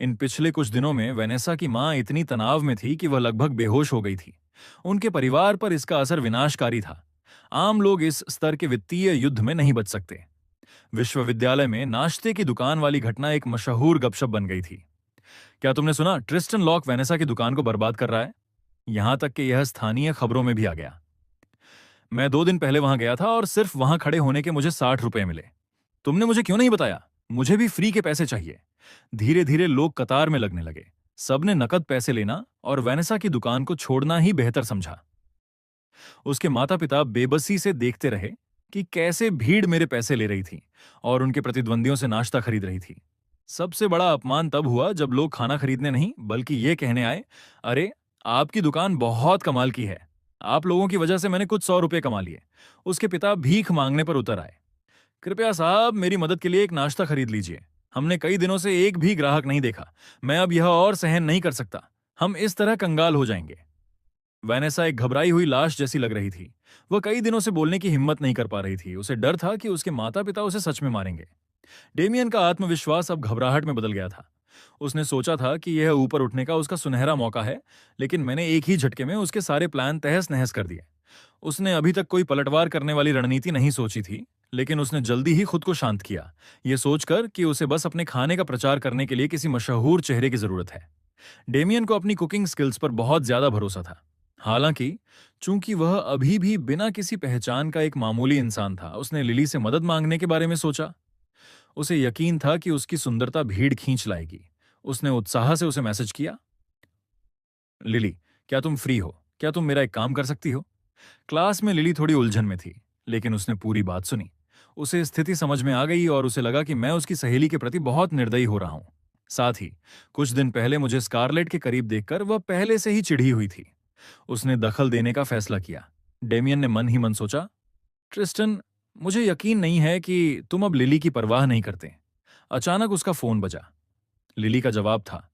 इन पिछले कुछ दिनों में वेनेसा की मां इतनी तनाव में थी कि वह लगभग बेहोश हो गई थी। उनके परिवार पर इसका असर विनाशकारी था। आम लोग इस स्तर के वित्तीय युद्ध में नहीं बच सकते। विश्वविद्यालय में नाश्ते की दुकान वाली घटना एक मशहूर गपशप बन गई थी। क्या तुमने सुना, ट्रिस्टन लॉक वेनेसा की दुकान को बर्बाद कर रहा है? यहां तक कि यह स्थानीय खबरों में भी आ गया। मैं 2 दिन पहले वहां गया था और सिर्फ वहां खड़े होने के मुझे 60 रुपए मिले। तुमने मुझे क्यों नहीं बताया? मुझे भी फ्री के पैसे चाहिए। धीरे धीरे लोग कतार में लगने लगे। सबने नकद पैसे लेना और वेनेसा की दुकान को छोड़ना ही बेहतर समझा। उसके माता पिता बेबसी से देखते रहे कि कैसे भीड़ मेरे पैसे ले रही थी और उनके प्रतिद्वंदियों से नाश्ता खरीद रही थी। सबसे बड़ा अपमान तब हुआ जब लोग खाना खरीदने नहीं बल्कि ये कहने आए, अरे, आपकी दुकान बहुत कमाल की है, आप लोगों की वजह से मैंने कुछ 100 रुपए कमा लिए। उसके पिता भीख मांगने पर उतर आए, कृपया साहब, मेरी मदद के लिए एक नाश्ता खरीद लीजिए। हमने कई दिनों से एक भी ग्राहक नहीं देखा। मैं अब यह और सहन नहीं कर सकता। हम इस तरह कंगाल हो जाएंगे। वेनेसा एक घबराई हुई लाश जैसी लग रही थी। वह कई दिनों से बोलने की हिम्मत नहीं कर पा रही थी। उसे डर था कि उसके माता पिता उसे सच में मारेंगे। डेमियन का आत्मविश्वास अब घबराहट में बदल गया था। उसने सोचा था कि यह ऊपर उठने का उसका सुनहरा मौका है, लेकिन मैंने एक ही झटके में उसके सारे प्लान तहस नहस कर दिए। उसने अभी तक कोई पलटवार करने वाली रणनीति नहीं सोची थी, लेकिन उसने जल्दी ही खुद को शांत किया, यह सोचकर कि उसे बस अपने खाने का प्रचार करने के लिए किसी मशहूर चेहरे की जरूरत है। डेमियन को अपनी कुकिंग स्किल्स पर बहुत ज्यादा भरोसा था। हालांकि चूंकि वह अभी भी बिना किसी पहचान का एक मामूली इंसान था, उसने लिली से मदद मांगने के बारे में सोचा। उसे यकीन था कि उसकी सुंदरता भीड़ खींच लाएगी। उसने उत्साह से उसे मैसेज किया, लिली, क्या तुम फ्री हो? क्या तुम मेरा एक काम कर सकती हो? क्लास में लिली थोड़ी उलझन में थी, लेकिन उसने पूरी बात सुनी। उसे स्थिति समझ में आ गई और उसे लगा कि मैं उसकी सहेली के प्रति बहुत निर्दयी हो रहा हूं। साथ ही कुछ दिन पहले मुझे स्कारलेट के करीब देखकर वह पहले से ही चिढ़ी हुई थी। उसने दखल देने का फैसला किया। डेमियन ने मन ही मन सोचा, ट्रिस्टन, मुझे यकीन नहीं है कि तुम अब लिली की परवाह नहीं करते। अचानक उसका फोन बजा। लिली का जवाब था,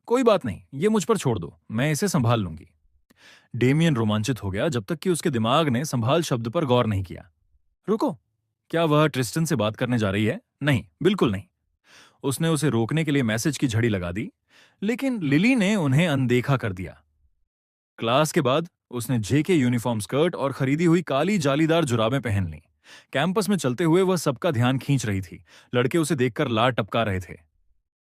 कोई बात नहीं, ये मुझ पर छोड़ दो, मैं इसे संभाल लूंगी। डेमियन रोमांचित हो गया जब तक कि उसके दिमाग ने संभाल शब्द पर गौर नहीं किया। रुको, क्या वह ट्रिस्टन से बात करने जा रही है? नहीं, बिल्कुल नहीं। उसने उसे रोकने के लिए मैसेज की झड़ी लगा दी, लेकिन लिली ने उन्हें अनदेखा कर दिया। क्लास के बाद उसने जेके यूनिफॉर्म स्कर्ट और खरीदी हुई काली जालीदार जुराबें पहन ली। कैंपस में चलते हुए वह सबका ध्यान खींच रही थी। लड़के उसे देखकर लार टपका रहे थे।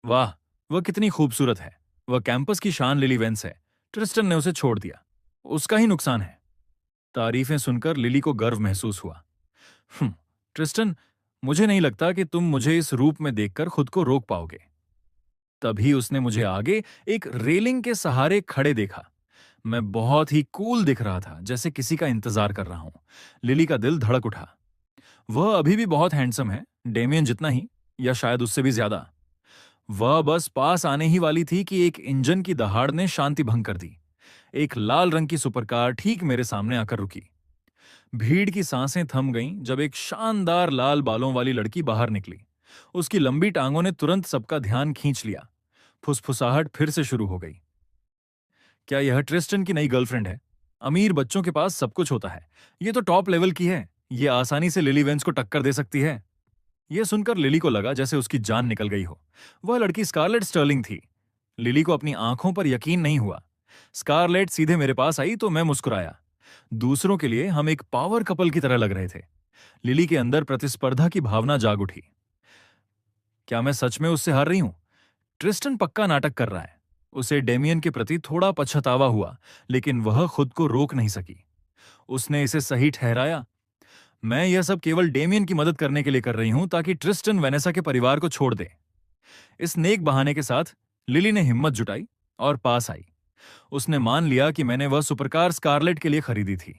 वाह, वह कितनी खूबसूरत है। वह कैंपस की शान लिली वेंस है। ट्रिस्टन ने उसे छोड़ दिया, उसका ही नुकसान है। तारीफें सुनकर लिली को गर्व महसूस हुआ। ट्रिस्टन, मुझे नहीं लगता कि तुम मुझे इस रूप में देखकर खुद को रोक पाओगे। तभी उसने मुझे आगे एक रेलिंग के सहारे खड़े देखा। मैं बहुत ही कूल दिख रहा था, जैसे किसी का इंतजार कर रहा हूं। लिली का दिल धड़क उठा। वह अभी भी बहुत हैंडसम है, डेमियन जितना ही, या शायद उससे भी ज्यादा। वह बस पास आने ही वाली थी कि एक इंजन की दहाड़ ने शांति भंग कर दी। एक लाल रंग की सुपरकार ठीक मेरे सामने आकर रुकी। भीड़ की सांसें थम गईं जब एक शानदार लाल बालों वाली लड़की बाहर निकली। उसकी लंबी टांगों ने तुरंत सबका ध्यान खींच लिया। फुसफुसाहट फिर से शुरू हो गई। क्या यह ट्रिस्टन की नई गर्लफ्रेंड है? अमीर बच्चों के पास सब कुछ होता है। ये तो टॉप लेवल की है। ये आसानी से लिली वेंस को टक्कर दे सकती है। यह सुनकर लिली को लगा जैसे उसकी जान निकल गई हो। वह लड़की स्कारलेट स्टर्लिंग थी। लिली को अपनी आंखों पर यकीन नहीं हुआ। स्कारलेट सीधे मेरे पास आई तो मैं मुस्कुराया। दूसरों के लिए हम एक पावर कपल की तरह लग रहे थे। लिली के अंदर प्रतिस्पर्धा की भावना जाग उठी। क्या मैं सच में उससे हार रही हूं? ट्रिस्टन पक्का नाटक कर रहा है। उसे डेमियन के प्रति थोड़ा पछतावा हुआ, लेकिन वह खुद को रोक नहीं सकी। उसने इसे सही ठहराया, मैं यह सब केवल डेमियन की मदद करने के लिए कर रही हूं ताकि ट्रिस्टन वेनेसा के परिवार को छोड़ दे। इस नेक बहाने के साथ लिली ने हिम्मत जुटाई और पास आई। उसने मान लिया कि मैंने वह सुपरकार स्कारलेट के लिए खरीदी थी।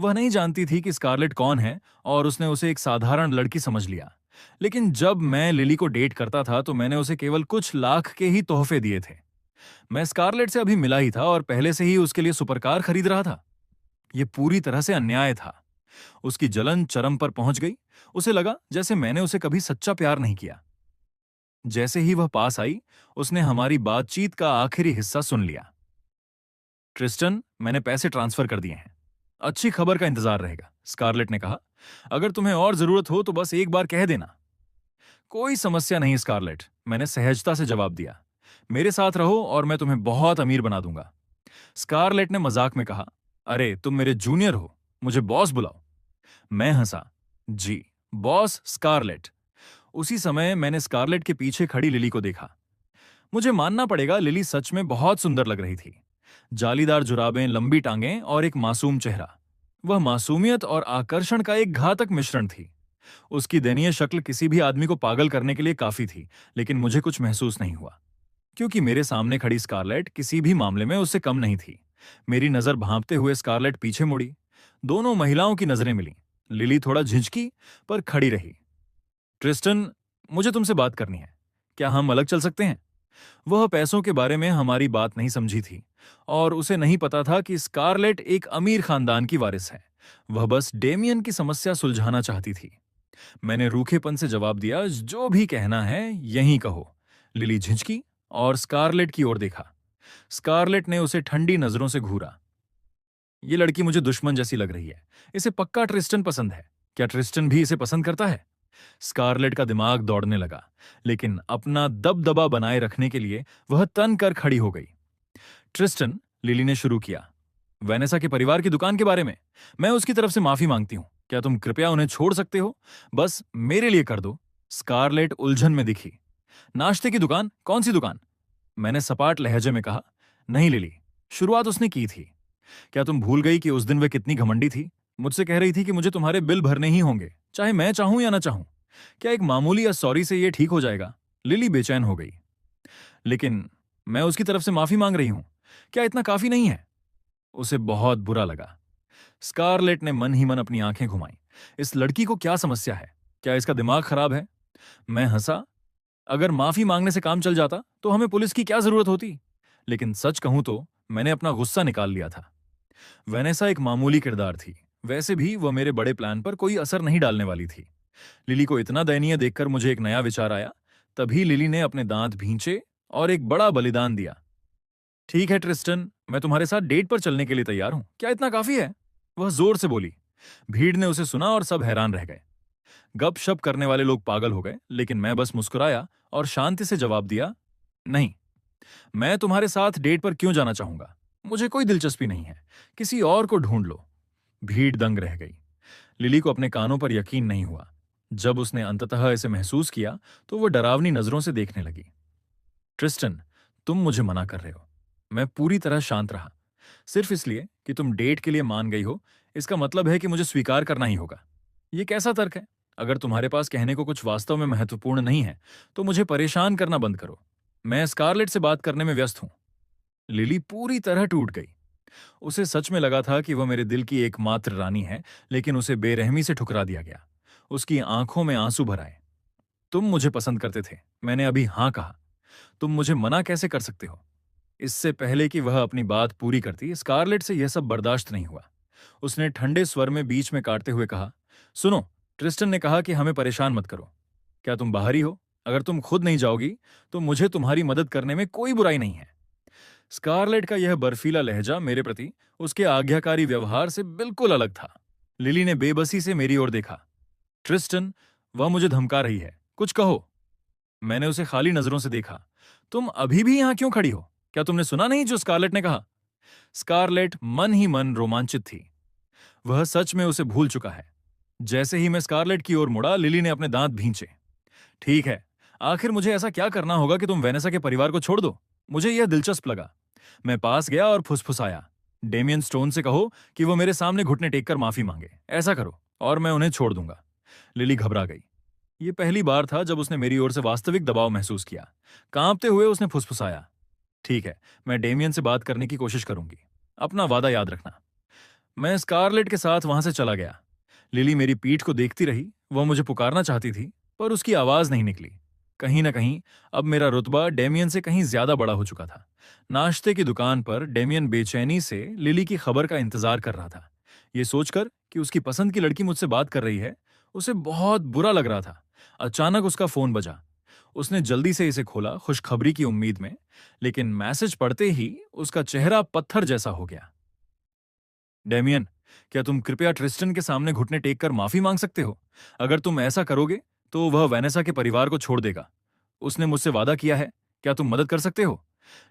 वह नहीं जानती थी कि स्कारलेट कौन है और उसने उसे एक साधारण लड़की समझ लिया। लेकिन जब मैं लिली को डेट करता था तो मैंने उसे केवल कुछ लाख के ही तोहफे दिए थे। मैं स्कारलेट से अभी मिला ही था और पहले से ही उसके लिए सुपरकार खरीद रहा था। यह पूरी तरह से अन्याय था। उसकी जलन चरम पर पहुंच गई। उसे लगा जैसे मैंने उसे कभी सच्चा प्यार नहीं किया। जैसे ही वह पास आई, उसने हमारी बातचीत का आखिरी हिस्सा सुन लिया। ट्रिस्टन, मैंने पैसे ट्रांसफर कर दिए हैं। अच्छी खबर का इंतजार रहेगा, स्कारलेट ने कहा। अगर तुम्हें और जरूरत हो तो बस एक बार कह देना। कोई समस्या नहीं स्कारलेट, मैंने सहजता से जवाब दिया। मेरे साथ रहो और मैं तुम्हें बहुत अमीर बना दूंगा। स्कारलेट ने मजाक में कहा, अरे तुम मेरे जूनियर हो, मुझे बॉस बुलाओ। मैं हंसा, जी बॉस स्कारलेट। उसी समय मैंने स्कारलेट के पीछे खड़ी लिली को देखा। मुझे मानना पड़ेगा, लिली सच में बहुत सुंदर लग रही थी। जालीदार जुराबें, लंबी टांगें और एक मासूम चेहरा। वह मासूमियत और आकर्षण का एक घातक मिश्रण थी। उसकी दयनीय शक्ल किसी भी आदमी को पागल करने के लिए काफी थी, लेकिन मुझे कुछ महसूस नहीं हुआ, क्योंकि मेरे सामने खड़ी स्कारलेट किसी भी मामले में उससे कम नहीं थी। मेरी नजर भांपते हुए स्कारलेट पीछे मुड़ी। दोनों महिलाओं की नजरें मिली। लिली थोड़ा झिझकी पर खड़ी रही। ट्रिस्टन, मुझे तुमसे बात करनी है। क्या हम अलग चल सकते हैं? वह पैसों के बारे में हमारी बात नहीं समझी थी और उसे नहीं पता था कि स्कारलेट एक अमीर खानदान की वारिस है। वह बस डेमियन की समस्या सुलझाना चाहती थी। मैंने रूखेपन से जवाब दिया, जो भी कहना है यहीं कहो। लिली झिझकी और स्कारलेट की ओर देखा। स्कारलेट ने उसे ठंडी नजरों से घूरा। ये लड़की मुझे दुश्मन जैसी लग रही है। इसे पक्का ट्रिस्टन पसंद है। क्या ट्रिस्टन भी इसे पसंद करता है? स्कारलेट का दिमाग दौड़ने लगा, लेकिन अपना दबदबा बनाए रखने के लिए वह तन कर खड़ी हो गई। ट्रिस्टन, लिली ने शुरू किया, वेनेसा के परिवार की दुकान के बारे में। मैं उसकी तरफ से माफी मांगती हूं। क्या तुम कृपया उन्हें छोड़ सकते हो? बस मेरे लिए कर दो। स्कारलेट उलझन में दिखी। नाश्ते की दुकान? कौन सी दुकान? मैंने सपाट लहजे में कहा। नहीं लिली, शुरुआत उसने की थी। क्या तुम भूल गई कि उस दिन वह कितनी घमंडी थी? मुझसे कह रही थी कि मुझे तुम्हारे बिल भरने ही होंगे, चाहे मैं चाहूं या ना चाहूं। क्या एक मामूली या सॉरी से ये ठीक हो जाएगा? लिली बेचैन हो गई। लेकिन मैं उसकी तरफ से माफी मांग रही हूं, क्या इतना काफी नहीं है? उसे बहुत बुरा लगा। स्कारलेट ने मन ही मन अपनी आंखें घुमाई। इस लड़की को क्या समस्या है? क्या इसका दिमाग खराब है? मैं हंसा। अगर माफी मांगने से काम चल जाता तो हमें पुलिस की क्या जरूरत होती? लेकिन सच कहूं तो मैंने अपना गुस्सा निकाल लिया था। वेनेसा एक मामूली किरदार थी। वैसे भी वह मेरे बड़े प्लान पर कोई असर नहीं डालने वाली थी। लिली को इतना दयनीय देखकर मुझे एक नया विचार आया। तभी लिली ने अपने दांत भींचे और एक बड़ा बलिदान दिया। ठीक है ट्रिस्टन, मैं तुम्हारे साथ डेट पर चलने के लिए तैयार हूं, क्या इतना काफी है? वह जोर से बोली। भीड़ ने उसे सुना और सब हैरान रह गए। गपशप करने वाले लोग पागल हो गए, लेकिन मैं बस मुस्कुराया और शांति से जवाब दिया, नहीं, मैं तुम्हारे साथ डेट पर क्यों जाना चाहूंगा? मुझे कोई दिलचस्पी नहीं है, किसी और को ढूंढ लो। भीड़ दंग रह गई। लिली को अपने कानों पर यकीन नहीं हुआ। जब उसने अंततः इसे महसूस किया तो वह डरावनी नजरों से देखने लगी। ट्रिस्टन, तुम मुझे मना कर रहे हो। मैं पूरी तरह शांत रहा। सिर्फ इसलिए कि तुम डेट के लिए मान गई हो, इसका मतलब है कि मुझे स्वीकार करना ही होगा। यह कैसा तर्क है? अगर तुम्हारे पास कहने को कुछ वास्तव में महत्वपूर्ण नहीं है तो मुझे परेशान करना बंद करो। मैं स्कारलेट से बात करने में व्यस्त हूं। लिली पूरी तरह टूट गई। उसे सच में लगा था कि वह मेरे दिल की एकमात्र रानी है, लेकिन उसे बेरहमी से ठुकरा दिया गया। उसकी आंखों में आंसू भर आए। तुम मुझे पसंद करते थे, मैंने अभी हां कहा। तुम मुझे मना कैसे कर सकते हो? इससे पहले कि वह अपनी बात पूरी करती, स्कारलेट से यह सब बर्दाश्त नहीं हुआ। उसने ठंडे स्वर में बीच में काटते हुए कहा, सुनो, ट्रिस्टन ने कहा कि हमें परेशान मत करो। क्या तुम बाहरी हो? अगर तुम खुद नहीं जाओगी तो मुझे तुम्हारी मदद करने में कोई बुराई नहीं है। स्कारलेट का यह बर्फीला लहजा मेरे प्रति उसके आज्ञाकारी व्यवहार से बिल्कुल अलग था। लिली ने बेबसी से मेरी ओर देखा। ट्रिस्टन, वह मुझे धमका रही है, कुछ कहो। मैंने उसे खाली नजरों से देखा। तुम अभी भी यहां क्यों खड़ी हो? क्या तुमने सुना नहीं जो स्कारलेट ने कहा? स्कारलेट मन ही मन रोमांचित थी। वह सच में उसे भूल चुका है। जैसे ही मैं स्कारलेट की ओर मुड़ा, लिली ने अपने दांत भींचे। ठीक है, आखिर मुझे ऐसा क्या करना होगा कि तुम वेनेसा के परिवार को छोड़ दो? मुझे यह दिलचस्प लगा। मैं पास गया और फुसफुसाया, डेमियन स्टोन से कहो कि वो मेरे सामने घुटने टेककर माफी मांगे। ऐसा करो और मैं उन्हें छोड़ दूंगा। लिली घबरा गई। ये पहली बार था जब उसने मेरी ओर से वास्तविक दबाव महसूस किया। कांपते हुए उसने फुसफुसाया, ठीक है, मैं डेमियन से बात करने की कोशिश करूंगी। अपना वादा याद रखना। मैं स्कारलेट के साथ वहां से चला गया। लिली मेरी पीठ को देखती रही। वह मुझे पुकारना चाहती थी, पर उसकी आवाज नहीं निकली। कहीं ना कहीं अब मेरा रुतबा डेमियन से कहीं ज्यादा बड़ा हो चुका था। नाश्ते की दुकान पर डेमियन बेचैनी से लिली की खबर का इंतजार कर रहा था। ये सोचकर कि उसकी पसंद की लड़की मुझसे बात कर रही है, उसे बहुत बुरा लग रहा था। अचानक उसका फोन बजा। उसने जल्दी से इसे खोला, खुशखबरी की उम्मीद में, लेकिन मैसेज पढ़ते ही उसका चेहरा पत्थर जैसा हो गया। डेमियन, क्या तुम कृपया ट्रिस्टन के सामने घुटने टेक कर माफी मांग सकते हो? अगर तुम ऐसा करोगे तो वह वेनेसा के परिवार को छोड़ देगा। उसने मुझसे वादा किया है। क्या तुम मदद कर सकते हो?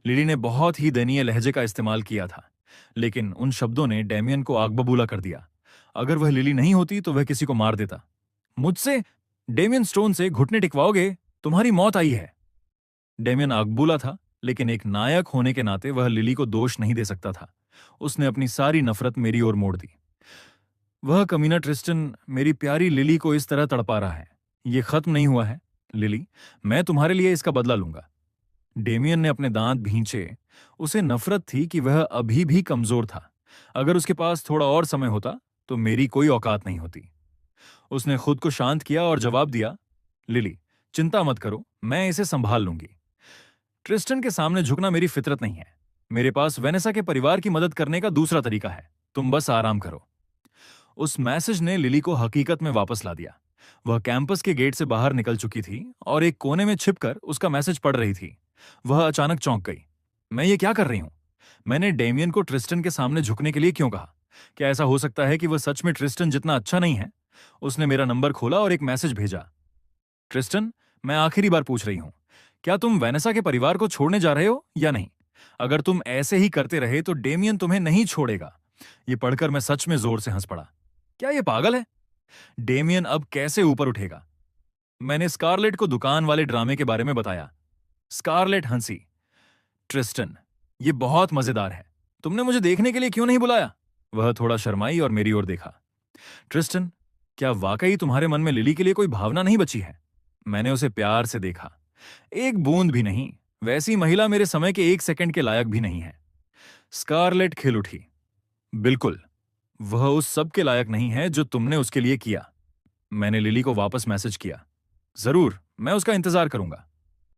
लिली ने बहुत ही दयनीय लहजे का इस्तेमाल किया था, लेकिन उन शब्दों ने डेमियन को आग बबूला कर दिया। अगर वह लिली नहीं होती तो वह किसी को मार देता। मुझसे डेमियन स्टोन से घुटने टिकवाओगे? तुम्हारी मौत आई है। डेमियन आगबूला था, लेकिन एक नायक होने के नाते वह लिली को दोष नहीं दे सकता था। उसने अपनी सारी नफरत मेरी ओर मोड़ दी। वह कमीना ट्रिस्टन मेरी प्यारी लिली को इस तरह तड़पा रहा है। यह खत्म नहीं हुआ है। लिली, मैं तुम्हारे लिए इसका बदला लूंगा। डेमियन ने अपने दांत भींचे। उसे नफरत थी कि वह अभी भी कमजोर था। अगर उसके पास थोड़ा और समय होता तो मेरी कोई औकात नहीं होती। उसने खुद को शांत किया और जवाब दिया, लिली, चिंता मत करो, मैं इसे संभाल लूंगी। ट्रिस्टन के सामने झुकना मेरी फितरत नहीं है। मेरे पास वेनेसा के परिवार की मदद करने का दूसरा तरीका है। तुम बस आराम करो। उस मैसेज ने लिली को हकीकत में वापस ला दिया। वह कैंपस के गेट से बाहर निकल चुकी थी और एक कोने में छिपकर उसका मैसेज पढ़ रही थी। वह अचानक चौंक गई। मैं ये क्या कर रही हूं? मैंने डेमियन को ट्रिस्टन के सामने झुकने के लिए क्यों कहा? क्या ऐसा हो सकता है कि वह सच में ट्रिस्टन जितना अच्छा नहीं है? उसने मेरा नंबर खोला और एक मैसेज भेजा। ट्रिस्टन, मैं आखिरी बार पूछ रही हूं, क्या तुम वेनेसा के परिवार को छोड़ने जा रहे हो या नहीं? अगर तुम ऐसे ही करते रहे तो डेमियन तुम्हें नहीं छोड़ेगा। ये पढ़कर मैं सच में जोर से हंस पड़ा। क्या ये पागल है? डेमियन अब कैसे ऊपर उठेगा? मैंने स्कारलेट को दुकान वाले ड्रामे के बारे में बताया। स्कारलेट हंसी। ट्रिस्टन, ये बहुत मजेदार है। तुमने मुझे देखने के लिए क्यों नहीं बुलाया? वह थोड़ा शर्माई और मेरी ओर देखा। ट्रिस्टन, क्या वाकई तुम्हारे मन में लिली के लिए कोई भावना नहीं बची है? मैंने उसे प्यार से देखा। एक बूंद भी नहीं। वैसी महिला मेरे समय के 1 सेकंड के लायक भी नहीं है। स्कारलेट खिल उठी। बिल्कुल, वह उस सब के लायक नहीं है जो तुमने उसके लिए किया। मैंने लिली को वापस मैसेज किया। जरूर, मैं उसका इंतजार करूंगा।